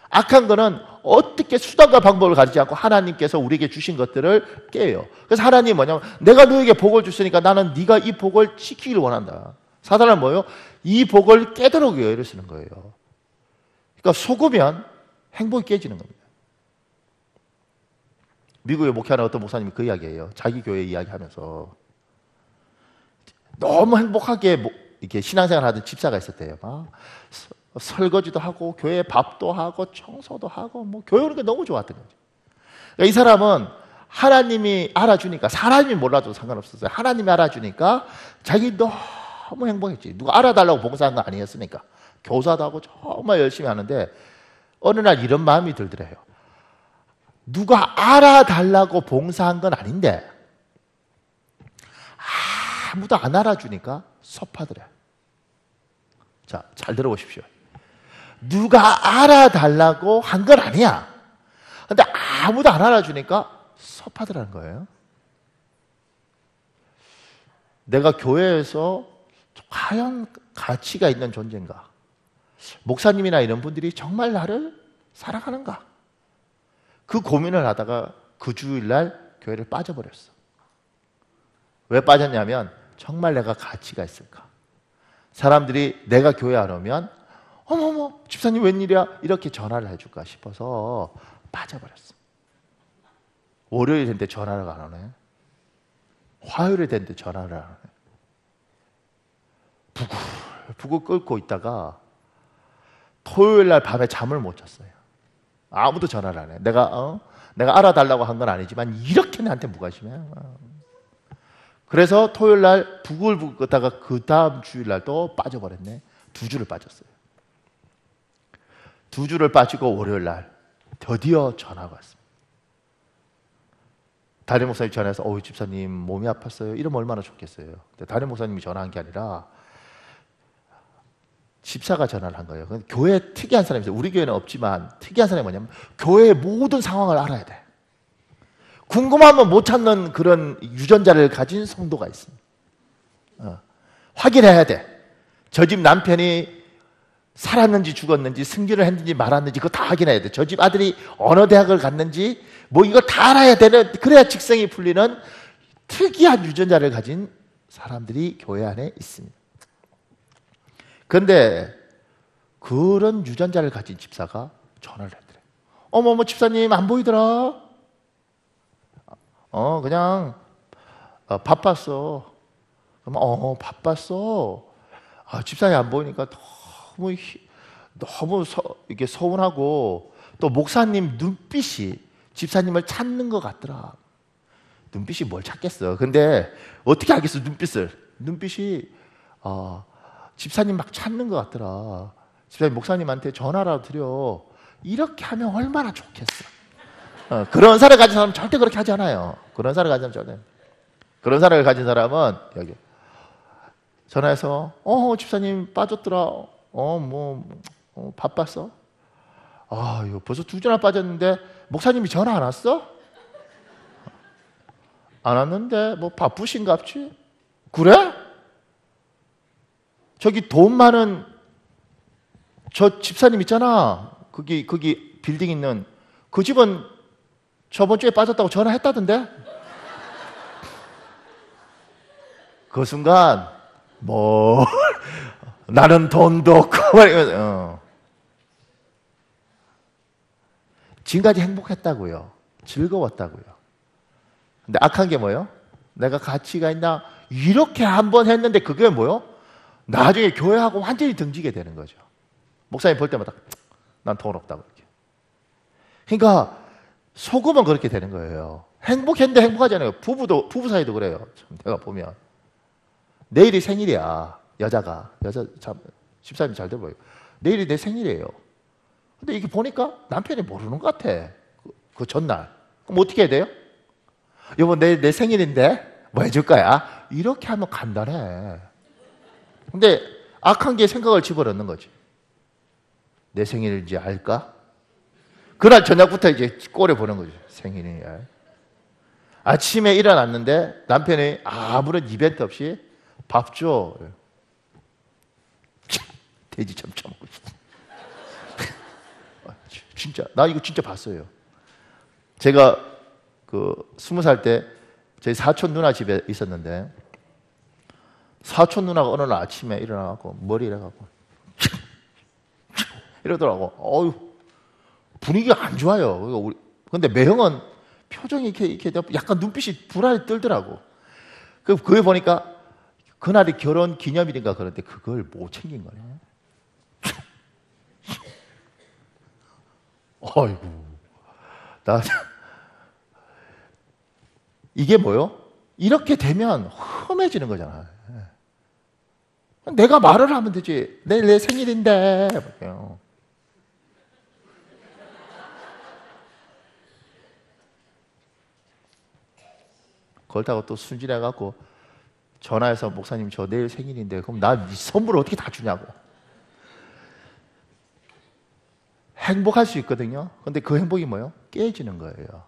악한 거는 어떻게 수단과 방법을 가지지 않고 하나님께서 우리에게 주신 것들을 깨요. 그래서 하나님이 뭐냐면 내가 너에게 복을 줬으니까 나는 네가 이 복을 지키기를 원한다. 사단은 뭐예요? 이 복을 깨도록 여유를 쓰는 거예요. 그러니까 속으면 행복이 깨지는 겁니다. 미국에 목회하는 어떤 목사님이 그 이야기예요. 자기 교회 이야기하면서 너무 행복하게 이렇게 신앙생활 하던 집사가 있었대요. 막 설거지도 하고 교회 밥도 하고 청소도 하고 뭐 교회 오는 게 너무 좋았던 거죠. 그러니까 이 사람은 하나님이 알아주니까 사람이 몰라도 상관없었어요. 하나님이 알아주니까 자기 너무 행복했지. 누가 알아달라고 봉사한 거 아니었으니까. 교사도 하고 정말 열심히 하는데 어느 날 이런 마음이 들더래요. 누가 알아달라고 봉사한 건 아닌데 아무도 안 알아주니까 섭하더래. 자, 잘 들어보십시오. 누가 알아달라고 한 건 아니야. 근데 아무도 안 알아주니까 섭하더라는 거예요. 내가 교회에서 과연 가치가 있는 존재인가? 목사님이나 이런 분들이 정말 나를 사랑하는가? 그 고민을 하다가 그 주일날 교회를 빠져버렸어. 왜 빠졌냐면 정말 내가 가치가 있을까? 사람들이 내가 교회 안 오면 어머머 집사님 웬일이야? 이렇게 전화를 해줄까 싶어서 빠져버렸어. 월요일 됐는데 전화를 안 오네. 화요일이 됐는데 전화를 안 오네. 부글 끓고 있다가 토요일날 밤에 잠을 못 잤어요. 아무도 전화를 안 해. 내가 알아달라고 한 건 아니지만 이렇게 나한테 무관심해. 그래서 토요일날 부글부글 끄다가 그 다음 주일날 또 빠져버렸네. 2주를 빠졌어요. 2주를 빠지고 월요일날 드디어 전화가 왔습니다. 담임 목사님 전화해서 집사님 몸이 아팠어요. 이러면 얼마나 좋겠어요. 근데 담임 목사님이 전화한 게 아니라 집사가 전화를 한 거예요. 교회에 특이한 사람이 있어요. 우리 교회는 없지만 특이한 사람이 뭐냐면 교회의 모든 상황을 알아야 돼. 궁금하면 못 찾는 그런 유전자를 가진 성도가 있습니다. 확인해야 돼. 저 집 남편이 살았는지 죽었는지 승진을 했는지 말았는지 그거 다 확인해야 돼. 저 집 아들이 어느 대학을 갔는지 뭐 이걸 다 알아야 되는, 그래야 직성이 풀리는 특이한 유전자를 가진 사람들이 교회 안에 있습니다. 그런데 그런 유전자를 가진 집사가 전화를 했더래. 어머 집사님 안 보이더라. 그냥 바빴어. 그럼 바빴어. 집사님 안 보이니까 너무 이게 서운하고 또 목사님 눈빛이 집사님을 찾는 것 같더라. 눈빛이 뭘 찾겠어. 근데 어떻게 알겠어 눈빛이 집사님 막 찾는 것 같더라. 집사님 목사님한테 전화라도 드려. 이렇게 하면 얼마나 좋겠어. 그런 사람을 가진 사람은 절대 그렇게 하지 않아요. 그런 사람을 가진 사람은 여기 전화해서 집사님 빠졌더라. 바빴어? 이거 벌써 2주나 빠졌는데 목사님이 전화 안 왔어? 안 왔는데 뭐 바쁘신갑지? 그래? 저기 돈 많은 저 집사님 있잖아. 거기 빌딩 있는 그 집은 저번 주에 빠졌다고 전화했다던데? 그 순간 뭐 나는 돈도 없고 말이면 지금까지 행복했다고요. 즐거웠다고요. 근데 악한 게 뭐예요? 내가 가치가 있나? 이렇게 한번 했는데 그게 뭐예요? 나중에 교회하고 완전히 등지게 되는 거죠. 목사님 볼 때마다 난 돈 없다고 이렇게. 그러니까 속으면 그렇게 되는 거예요. 행복했는데 행복하지 않아요. 부부 사이도 그래요. 참 내가 보면 내일이 생일이야. 여자 참 집사람이 잘 들어봐요. 내일이 내 생일이에요. 근데 이게 보니까 남편이 모르는 것 같아. 그 전날. 그럼 어떻게 해야 돼요? 여보 내일 내 생일인데 뭐 해줄 거야? 이렇게 하면 간단해. 근데 악한 게 생각을 집어넣는 거지. 내 생일인지 알까? 그날 저녁부터 이제 꼴에 보는 거죠. 생일이야. 아침에 일어났는데 남편이 아무런 이벤트 없이 밥 줘. 돼지 참 처먹고 싶어. 진짜 나 이거 진짜 봤어요. 제가 그 20살 때 저희 사촌 누나 집에 있었는데 사촌 누나가 어느 날 아침에 일어나갖고 머리 이래갖고 이러더라고. 어휴 분위기가 안 좋아요. 근데 매형은 표정이 이렇게 약간 눈빛이 불안해 떨더라고. 그거 보니까 그날이 결혼 기념일인가 그런데 그걸 못 챙긴 거네. 어이구 나 이게 뭐요? 이렇게 되면 험해지는 거잖아. 내가 말을 하면 되지. 내일 내 생일인데. 그렇다고 또 순진해갖고 전화해서 목사님 저 내일 생일인데 그럼 나 선물을 어떻게 다 주냐고. 행복할 수 있거든요. 근데 그 행복이 뭐예요? 깨지는 거예요.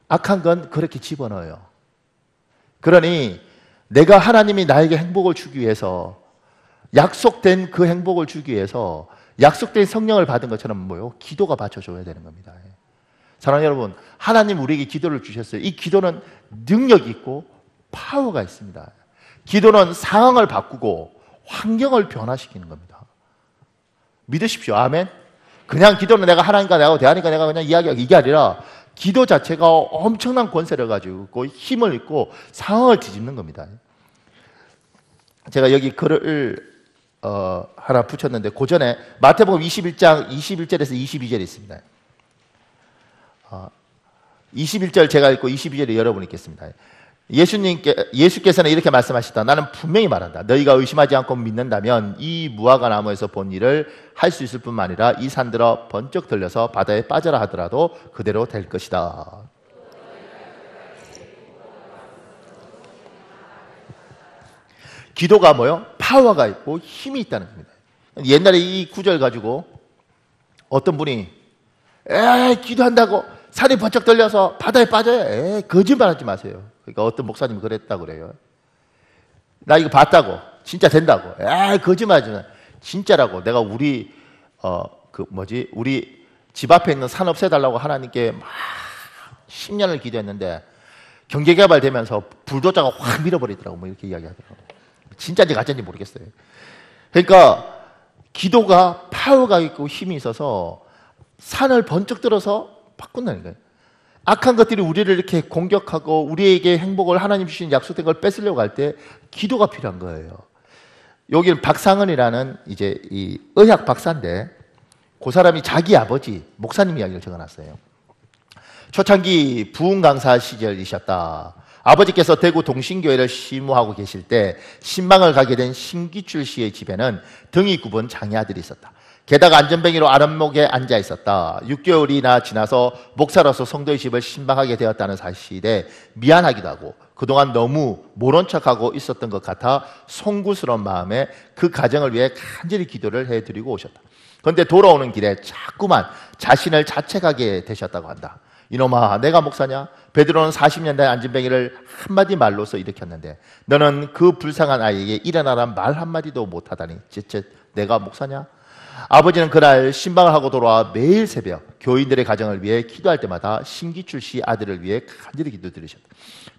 악한 건 그렇게 집어넣어요. 그러니 내가 하나님이 나에게 행복을 주기 위해서 약속된 그 행복을 주기 위해서 약속된 성령을 받은 것처럼 뭐예요? 기도가 받쳐줘야 되는 겁니다. 사랑하는 여러분, 하나님 우리에게 기도를 주셨어요. 이 기도는 능력이 있고 파워가 있습니다. 기도는 상황을 바꾸고 환경을 변화시키는 겁니다. 믿으십시오. 아멘. 그냥 기도는 내가 하나님과 내가 대하니까 내가 그냥 이야기하고 이게 아니라 기도 자체가 엄청난 권세를 가지고 있고 힘을 있고 상황을 뒤집는 겁니다. 제가 여기 글을 하나 붙였는데 그 전에 마태복음 21장 21절에서 22절이 있습니다. 21절 제가 읽고 22절에 여러분 읽겠습니다. 예수께서는 이렇게 말씀하시다. 나는 분명히 말한다. 너희가 의심하지 않고 믿는다면 이 무화과 나무에서 본 일을 할 수 있을 뿐만 아니라 이 산들어 번쩍 들려서 바다에 빠져라 하더라도 그대로 될 것이다. 기도가 뭐요? 파워가 있고 힘이 있다는 겁니다. 옛날에 이 구절 가지고 어떤 분이 기도한다고 산이 번쩍 들려서 바다에 빠져요. 거짓말하지 마세요. 그러니까 어떤 목사님이 그랬다고 그래요. 나 이거 봤다고. 진짜 된다고. 거짓말하지 마. 진짜라고. 내가 우리 우리 집 앞에 있는 산 없애달라고 하나님께 막 10년을 기도했는데 경제개발 되면서 불도저가 확 밀어버리더라고. 뭐 이렇게 이야기하더라고. 진짜인지 가짜인지 모르겠어요. 그러니까 기도가 파워가 있고 힘이 있어서 산을 번쩍 들어서 바꾼다는 거예요. 악한 것들이 우리를 이렇게 공격하고 우리에게 행복을 하나님 주신 약속된 걸 뺏으려고 할 때 기도가 필요한 거예요. 여기는 박상은이라는 이제 이 의학 박사인데 그 사람이 자기 아버지 목사님 이야기를 적어놨어요. 초창기 부흥 강사 시절이셨다. 아버지께서 대구 동신교회를 시무하고 계실 때 신방을 가게 된 신기출 씨의 집에는 등이 굽은 장애 아들이 있었다. 게다가 안전뱅이로 아랫목에 앉아 있었다. 6개월이나 지나서 목사로서 성도의 집을 신방하게 되었다는 사실에 미안하기도 하고 그동안 너무 모른 척하고 있었던 것 같아 송구스러운 마음에 그 가정을 위해 간절히 기도를 해드리고 오셨다. 그런데 돌아오는 길에 자꾸만 자신을 자책하게 되셨다고 한다. 이놈아, 내가 목사냐? 베드로는 40년대 안전뱅이를 한마디 말로써 일으켰는데 너는 그 불쌍한 아이에게 일어나란 말 한마디도 못하다니 지체 내가 목사냐? 아버지는 그날 신방을 하고 돌아와 매일 새벽 교인들의 가정을 위해 기도할 때마다 신기출 씨 아들을 위해 간절히 기도드리셨다.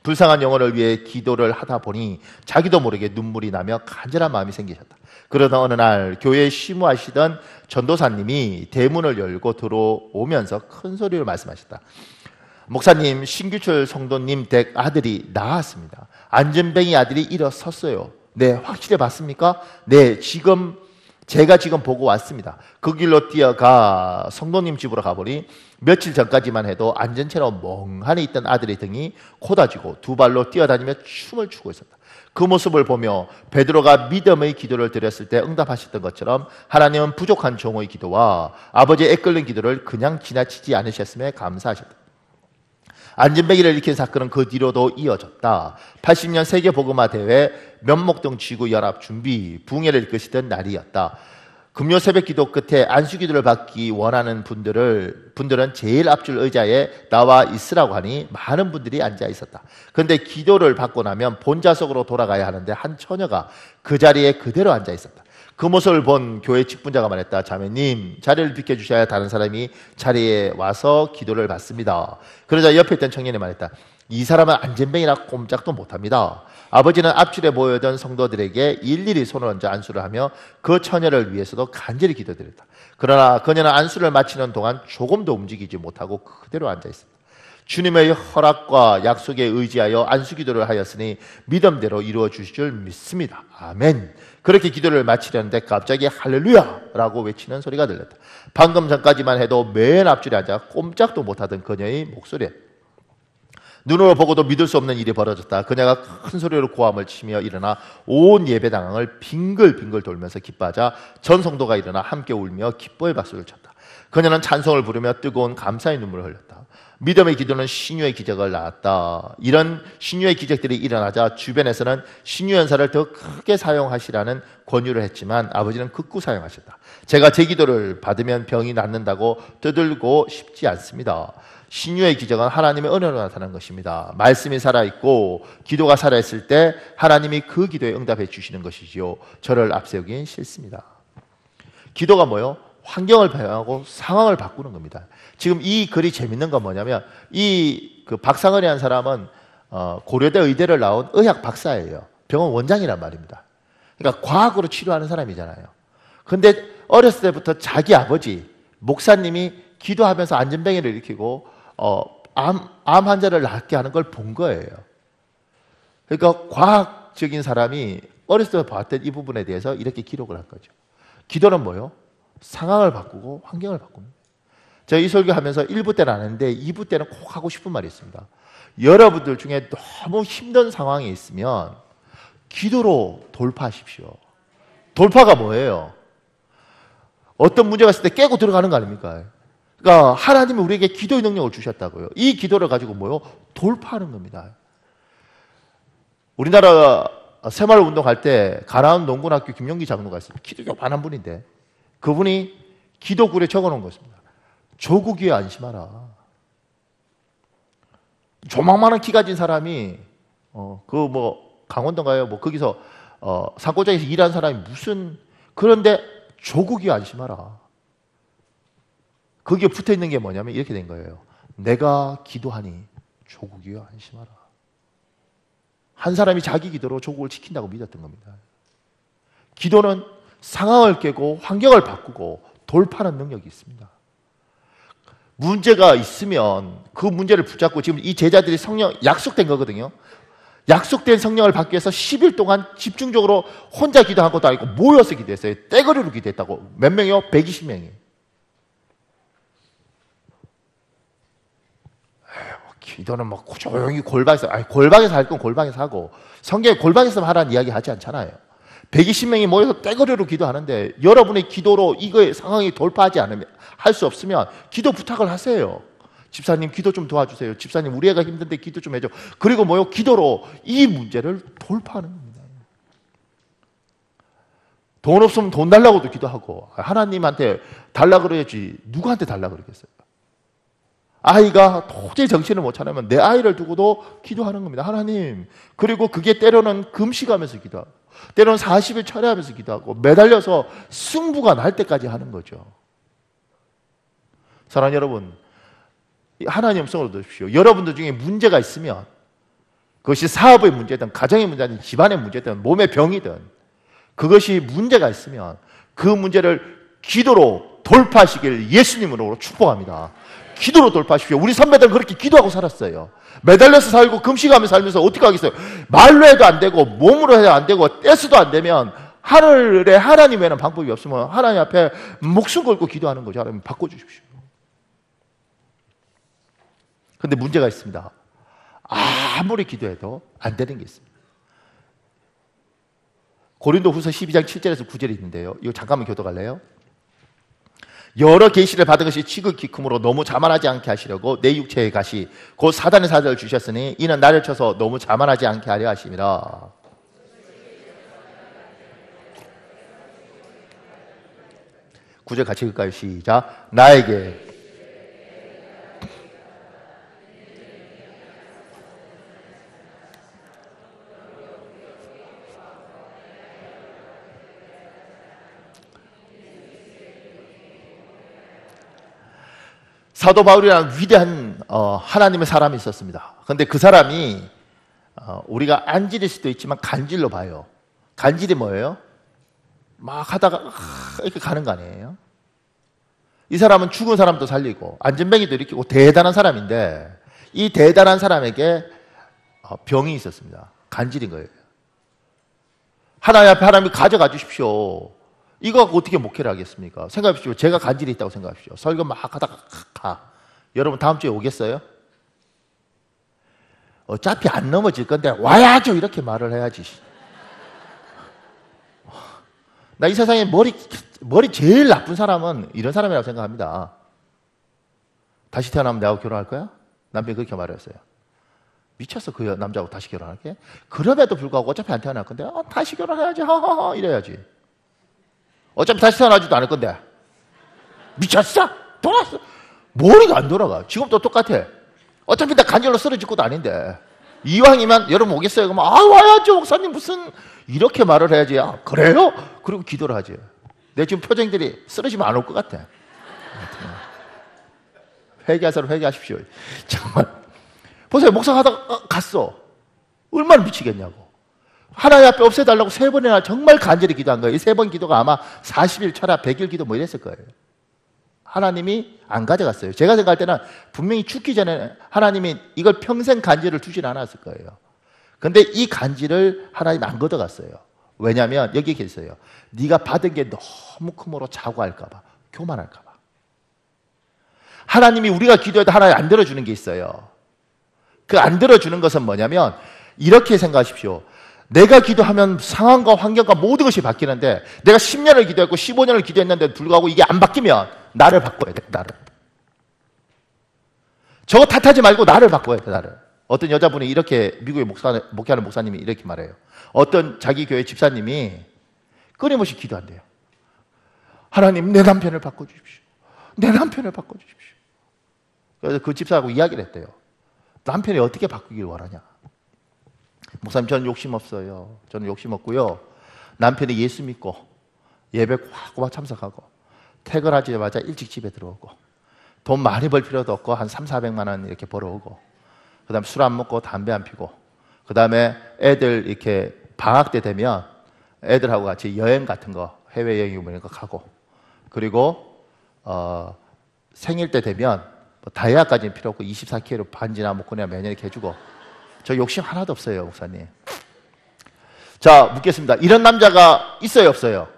불쌍한 영혼을 위해 기도를 하다 보니 자기도 모르게 눈물이 나며 간절한 마음이 생기셨다. 그러던 어느 날 교회에 심우하시던 전도사님이 대문을 열고 들어오면서 큰 소리로 말씀하셨다. 목사님, 신규철 성도님 댁 아들이 나왔습니다. 안전뱅이 아들이 일어섰어요. 네, 확실히 봤습니까? 네, 제가 지금 보고 왔습니다. 그 길로 뛰어가 성도님 집으로 가보니 며칠 전까지만 해도 안전채로 멍하니 있던 아들의 등이 코다지고 두 발로 뛰어다니며 춤을 추고 있었다. 그 모습을 보며 베드로가 믿음의 기도를 드렸을 때 응답하셨던 것처럼 하나님은 부족한 종의 기도와 아버지의 애끓는 기도를 그냥 지나치지 않으셨음에 감사하셨다. 안전뱅이를 일으킨 사건은 그 뒤로도 이어졌다. 80년 세계복음화 대회 면목동 지구 연합 준비 부흥회를 이끄시던 날이었다. 금요 새벽 기도 끝에 안수기도를 받기 원하는 분들은 제일 앞줄 의자에 나와 있으라고 하니 많은 분들이 앉아 있었다. 그런데 기도를 받고 나면 본좌석으로 돌아가야 하는데 한 처녀가 그 자리에 그대로 앉아 있었다. 그 모습을 본 교회 직분자가 말했다. 자매님, 자리를 비켜주셔야 다른 사람이 자리에 와서 기도를 받습니다. 그러자 옆에 있던 청년이 말했다. 이 사람은 안전뱅이라 꼼짝도 못합니다. 아버지는 앞줄에 모여든 성도들에게 일일이 손을 얹어 안수를 하며 그 처녀를 위해서도 간절히 기도드렸다. 그러나 그녀는 안수를 마치는 동안 조금도 움직이지 못하고 그대로 앉아 있었다. 주님의 허락과 약속에 의지하여 안수기도를 하였으니 믿음대로 이루어 주실 줄 믿습니다. 아멘. 그렇게 기도를 마치려는데 갑자기 할렐루야라고 외치는 소리가 들렸다. 방금 전까지만 해도 맨 앞줄에 앉아 꼼짝도 못하던 그녀의 목소리. 눈으로 보고도 믿을 수 없는 일이 벌어졌다. 그녀가 큰 소리로 고함을 치며 일어나 온 예배당을 빙글빙글 돌면서 기뻐하자 전 성도가 일어나 함께 울며 기뻐의 박수를 쳤다. 그녀는 찬송을 부르며 뜨거운 감사의 눈물을 흘렸다. 믿음의 기도는 신유의 기적을 낳았다. 이런 신유의 기적들이 일어나자 주변에서는 신유 연사를 더 크게 사용하시라는 권유를 했지만 아버지는 극구 사용하셨다. 제가 제 기도를 받으면 병이 낫는다고 떠들고 싶지 않습니다. 신유의 기적은 하나님의 은혜로 나타나는 것입니다. 말씀이 살아있고 기도가 살아있을 때 하나님이 그 기도에 응답해 주시는 것이지요. 저를 앞세우긴 싫습니다. 기도가 뭐요? 환경을 변화하고 상황을 바꾸는 겁니다. 지금 이 글이 재밌는 건 뭐냐면 그 박상은이라는 사람은 고려대 의대를 나온 의학 박사예요. 병원 원장이란 말입니다. 그러니까 과학으로 치료하는 사람이잖아요. 그런데 어렸을 때부터 자기 아버지 목사님이 기도하면서 안전뱅이를 일으키고 암 환자를 낫게 하는 걸 본 거예요. 그러니까 과학적인 사람이 어렸을 때 봤던 이 부분에 대해서 이렇게 기록을 한 거죠. 기도는 뭐요? 상황을 바꾸고 환경을 바꿉니다. 제가 이 설교하면서 1부 때는 안 했는데 2부 때는 꼭 하고 싶은 말이 있습니다. 여러분들 중에 너무 힘든 상황이 있으면 기도로 돌파하십시오. 돌파가 뭐예요? 어떤 문제가 있을 때 깨고 들어가는 거 아닙니까? 그러니까 하나님은 우리에게 기도의 능력을 주셨다고요. 이 기도를 가지고 뭐요? 돌파하는 겁니다. 우리나라 새마을 운동할 때 가나안 농군학교 김용기 장로가 있습니다. 기독교 반한 분인데 그분이 기도글에 적어놓은 것입니다. 조국 위에 안심하라. 조망만한 키 가진 사람이 강원도인가요? 거기서 산골짜기에서 일한 사람이 그런데 조국 위에 안심하라. 거기에 붙어 있는 게 뭐냐면 이렇게 된 거예요. 내가 기도하니 조국 위에 안심하라. 한 사람이 자기 기도로 조국을 지킨다고 믿었던 겁니다. 기도는 상황을 깨고 환경을 바꾸고 돌파하는 능력이 있습니다. 문제가 있으면 그 문제를 붙잡고 지금 이 제자들이 성령 약속된 거거든요. 약속된 성령을 받기 위해서 10일 동안 집중적으로 혼자 기도한 것도 아니고 모여서 기도했어요. 떼거리로 기도했다고. 몇 명이요? 120명이. 기도는 조용히 골방에서 할 건 골방에서 하고 성경에 골방에서 하라는 이야기 하지 않잖아요. 120명이 모여서 떼거리로 기도하는데 여러분의 기도로 이거의 상황이 돌파하지 않으면 할 수 없으면 기도 부탁을 하세요. 집사님 기도 좀 도와주세요. 집사님 우리 애가 힘든데 기도 좀 해줘. 그리고 기도로 이 문제를 돌파하는 겁니다. 돈 없으면 돈 달라고도 기도하고 하나님한테 달라 그래야지 누구한테 달라 그러겠어요. 아이가 도저히 정신을 못 차리면 내 아이를 두고도 기도하는 겁니다. 하나님. 그리고 그게 때로는 금식하면서 기도하고 때로는 40일 철회하면서 기도하고 매달려서 승부가 날 때까지 하는 거죠. 사랑하는 여러분, 하나님 음성으로 들으십시오. 여러분들 중에 문제가 있으면 그것이 사업의 문제든 가정의 문제든 집안의 문제든 몸의 병이든 그것이 문제가 있으면 그 문제를 기도로 돌파하시길 예수님으로 축복합니다. 기도로 돌파하십시오. 우리 선배들은 그렇게 기도하고 살았어요. 매달려서 살고 금식하며 살면서 어떻게 하겠어요? 말로 해도 안 되고 몸으로 해도 안 되고 떼서도 안 되면 하늘에 하나님 외에는 방법이 없으면 하나님 앞에 목숨 걸고 기도하는 거죠. 하나님 바꿔주십시오. 근데 문제가 있습니다. 아무리 기도해도 안 되는 게 있습니다. 고린도 후서 12장 7절에서 9절이 있는데요. 이거 잠깐만 교도갈래요? 여러 계시를 받은 것이 지극히 크므로 너무 자만하지 않게 하시려고 내 육체의 가시 곧 사단의 사자를 주셨으니 이는 나를 쳐서 너무 자만하지 않게 하려 하심이라. 9절 같이 읽을까요? 시작. 나에게 사도 바울이라는 위대한 하나님의 사람이 있었습니다. 그런데 그 사람이 우리가 안질일 수도 있지만 간질로 봐요. 간질이 뭐예요? 막 하다가 이렇게 가는 거 아니에요? 이 사람은 죽은 사람도 살리고 안전뱅이도 일으키고 대단한 사람인데 이 대단한 사람에게 병이 있었습니다. 간질인 거예요. 하나님 앞에 하나님이 가져가 주십시오. 이거 갖고 어떻게 목회를 하겠습니까? 생각하십시오. 제가 간질이 있다고 생각하십시오. 설교 막 하다가 가. 여러분 다음 주에 오겠어요? 어차피 안 넘어질 건데 와야죠. 이렇게 말을 해야지. 나 이 세상에 머리 제일 나쁜 사람은 이런 사람이라고 생각합니다. 다시 태어나면 나하고 결혼할 거야? 남편이 그렇게 말했어요. 미쳤어. 그 남자하고 다시 결혼할게? 그럼에도 불구하고 어차피 안 태어날 건데 다시 결혼해야지. 하하하 이래야지. 어차피 다시 태어나지도 않을 건데 미쳤어? 돌았어? 머리가 안 돌아가. 지금도 똑같아. 어차피 나 간절로 쓰러질 것도 아닌데 이왕이면 여러분 오겠어요? 그러면 와야죠 목사님 무슨 이렇게 말을 해야지. 그래요? 그리고 기도를 하지. 내 지금 표정들이 쓰러지면 안 올 것 같아. 회개하세요. 회개하십시오. 정말 보세요. 목사 하다가 갔어. 얼마나 미치겠냐고. 하나님 앞에 없애달라고 3번이나 정말 간절히 기도한 거예요. 이 3번 기도가 아마 40일 철야 100일 기도 뭐 이랬을 거예요. 하나님이 안 가져갔어요. 제가 생각할 때는 분명히 죽기 전에 하나님이 이걸 평생 간질을 주진 않았을 거예요. 근데 이 간질을 하나님 안 걷어갔어요. 왜냐하면 여기 계세요. 네가 받은 게 너무 크므로 자고할까 봐, 교만할까 봐. 하나님이 우리가 기도해도 하나님 안 들어주는 게 있어요. 그 안 들어주는 것은 뭐냐면 이렇게 생각하십시오. 내가 기도하면 상황과 환경과 모든 것이 바뀌는데 내가 10년을 기도했고 15년을 기도했는데 불구하고 이게 안 바뀌면 나를 바꿔야 돼. 나를. 저거 탓하지 말고 나를 바꿔야 돼. 나를. 어떤 여자분이 이렇게 미국에 목회하는 목사님이 이렇게 말해요. 어떤 자기 교회 집사님이 끊임없이 기도한대요. 하나님 내 남편을 바꿔주십시오. 내 남편을 바꿔주십시오. 그래서 그 집사하고 이야기를 했대요. 남편이 어떻게 바꾸길 원하냐. 목사님 저는 욕심 없어요. 저는 욕심 없고요. 남편이 예수 믿고 예배 꼬박꼬박 참석하고 퇴근하자마자 일찍 집에 들어오고 돈 많이 벌 필요도 없고 한 300~400만 원 이렇게 벌어오고 그 다음에 술 안 먹고 담배 안 피고 그 다음에 애들 이렇게 방학 때 되면 애들하고 같이 여행 같은 거 해외여행 이런 거 가고 그리고 생일 때 되면 뭐 다이아까지는 필요 없고 24K로 반지나 뭐 그냥 매년 이렇게 해주고 저 욕심 하나도 없어요 목사님. 자 묻겠습니다. 이런 남자가 있어요 없어요?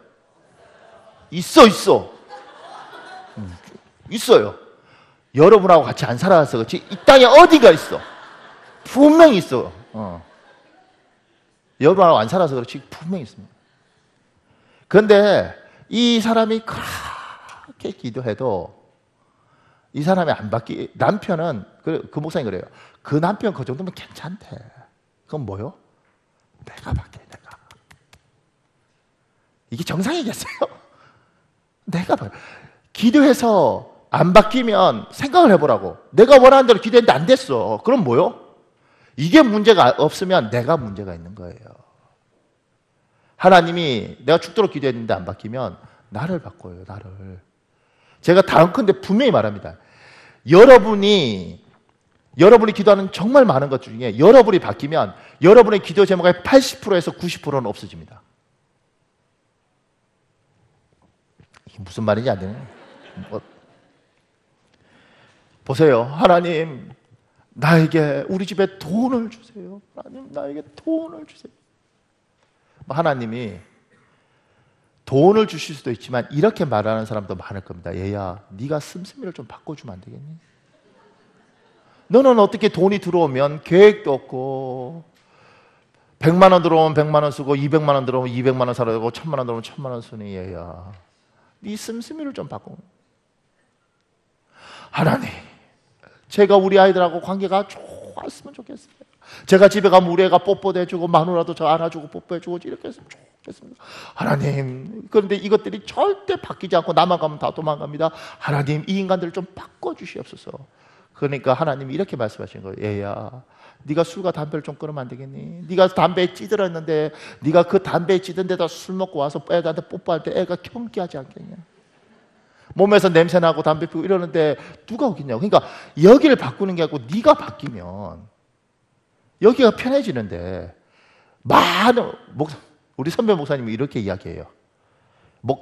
있어요. 여러분하고 같이 안 살아서 그렇지 이 땅에 어디가 있어. 분명히 있어. 여러분하고 안 살아서 그렇지 분명히 있습니다. 그런데 이 사람이 그렇게 기도해도 이 사람이 안 남편은 그 목사님 그래요. 그 남편 그 정도면 괜찮대. 그건 뭐요? 내가 바뀌어. 내가. 이게 정상이겠어요? 내가 기도해서 안 바뀌면 생각을 해보라고. 내가 원하는 대로 기도했는데 안 됐어. 그럼 뭐요? 이게 문제가 없으면 내가 문제가 있는 거예요. 하나님이 내가 죽도록 기도했는데 안 바뀌면 나를 바꿔요. 나를. 제가 다음컨대 분명히 말합니다. 여러분이 기도하는 정말 많은 것 중에 여러분이 바뀌면 여러분의 기도 제목의 80%에서 90%는 없어집니다. 이게 무슨 말인지 안 되네. 보세요. 하나님, 나에게 우리 집에 돈을 주세요. 하나님, 나에게 돈을 주세요. 하나님이 돈을 주실 수도 있지만 이렇게 말하는 사람도 많을 겁니다. 얘야, 네가 씀씀이를 좀 바꿔주면 안 되겠니? 너는 어떻게 돈이 들어오면 계획도 없고 100만 원 들어오면 100만 원 쓰고 200만 원 들어오면 200만 원 살아야 되고 1000만 원 들어오면 1000만 원 쓰니 얘야, 네 씀씀이를 좀 바꿔. 하나님, 제가 우리 아이들하고 관계가 좋았으면 좋겠어요. 제가 집에 가면 우리 애가 뽀뽀도 해주고 마누라도 저 안아주고 뽀뽀해주고 이렇게 했으면 좋겠습니다. 하나님, 그런데 이것들이 절대 바뀌지 않고 나만 가면 다 도망갑니다. 하나님, 이 인간들을 좀 바꿔주시옵소서. 그러니까 하나님이 이렇게 말씀하신 거예요. 얘야, 네가 술과 담배를 좀 끊으면 안 되겠니? 네가 담배에 찌들었는데 네가 그 담배에 찌든 데다 술 먹고 와서 애들한테 뽀뽀할 때 애가 경기하지 않겠냐? 몸에서 냄새나고 담배 피우고 이러는데 누가 오겠냐고. 그러니까 여기를 바꾸는 게 아니고 네가 바뀌면 여기가 편해지는데, 많은 우리 선배 목사님이 이렇게 이야기해요.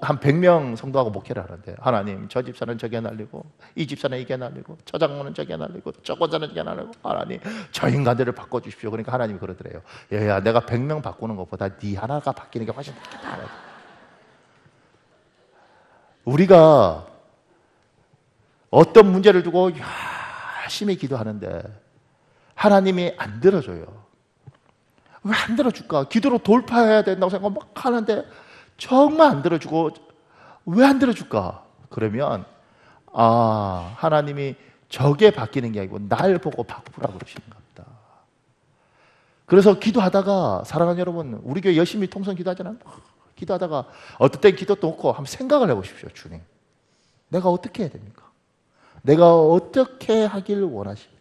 한 100명 성도하고 목회를 하는데, 하나님, 저 집사는 저게 날리고 이 집사는 이게 날리고 저 장모는 저게 날리고 저 권사는 저게 날리고, 하나님, 저 인간들을 바꿔주십시오. 그러니까 하나님이 그러더래요. 야, 내가 100명 바꾸는 것보다 네 하나가 바뀌는 게 훨씬 낫겠다. 우리가 어떤 문제를 두고 열심히 기도하는데 하나님이 안 들어줘요. 왜 안 들어줄까? 기도로 돌파해야 된다고 생각 막 하는데 정말 안 들어주고, 왜 안 들어줄까? 그러면 하나님이 저게 바뀌는 게 아니고 날 보고 바꾸라고 그러시는 겁니다. 그래서 기도하다가, 사랑하는 여러분, 우리 교회 열심히 통성 기도하잖아요. 기도하다가 어떨 땐 기도도 없고 한번 생각을 해보십시오. 주님, 내가 어떻게 해야 됩니까? 내가 어떻게 하길 원하십니까?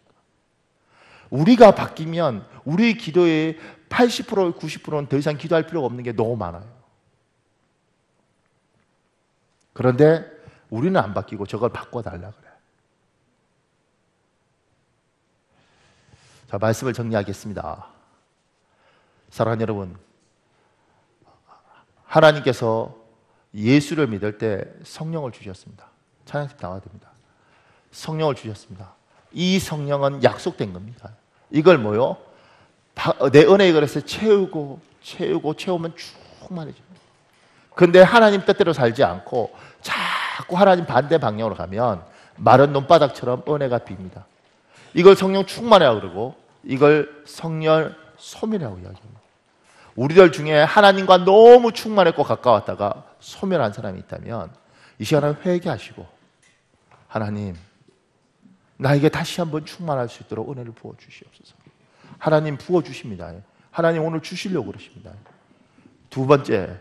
우리가 바뀌면 우리 기도의 80%, 90%는 더 이상 기도할 필요가 없는 게 너무 많아요. 그런데 우리는 안 바뀌고 저걸 바꿔달라 그래. 자, 말씀을 정리하겠습니다. 사랑하는 여러분, 하나님께서 예수를 믿을 때 성령을 주셨습니다. 찬양팀 나와야 됩니다. 성령을 주셨습니다. 이 성령은 약속된 겁니다. 이걸 뭐요? 내 은혜의 그릇에 채우면 충만해집니다. 그런데 하나님 뜻대로 살지 않고 자꾸 하나님 반대 방향으로 가면 마른 논바닥처럼 은혜가 빕니다. 이걸 성령 충만이라고 그러고 이걸 성령 소멸이라고 이야기합니다. 우리들 중에 하나님과 너무 충만했고 가까웠다가 소멸한 사람이 있다면 이 시간에 회개하시고, 하나님, 나에게 다시 한번 충만할 수 있도록 은혜를 부어주시옵소서. 하나님 부어주십니다. 하나님 오늘 주시려고 그러십니다. 두 번째,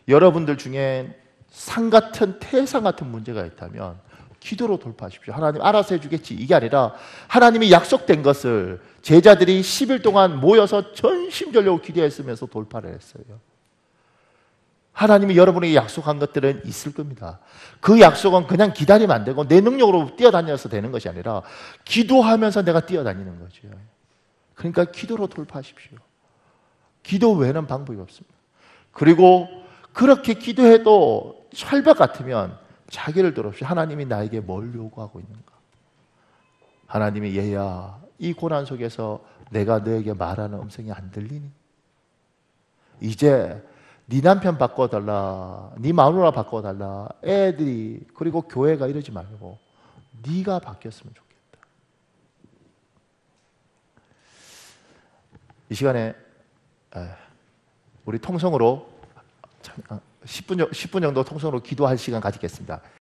여러분들 중에 산 같은 태산 같은 문제가 있다면 기도로 돌파하십시오. 하나님 알아서 해주겠지, 이게 아니라 하나님이 약속된 것을 제자들이 10일 동안 모여서 전심전력으로 기도했으면서 돌파를 했어요. 하나님이 여러분에게 약속한 것들은 있을 겁니다. 그 약속은 그냥 기다리면 안 되고 내 능력으로 뛰어다녀서 되는 것이 아니라 기도하면서 내가 뛰어다니는 거죠. 그러니까 기도로 돌파하십시오. 기도 외에는 방법이 없습니다. 그리고 그렇게 기도해도 철벽 같으면 자기를 들어보십시오. 하나님이 나에게 뭘 요구하고 있는가? 하나님이, 얘야, 이 고난 속에서 내가 너에게 말하는 음성이 안 들리니? 이제 네 남편 바꿔달라, 네 마누라 바꿔달라, 애들이, 그리고 교회가 이러지 말고 네가 바뀌었으면 좋겠다. 이 시간에 우리 통성으로 10분 정도 통성으로 기도할 시간 가지겠습니다.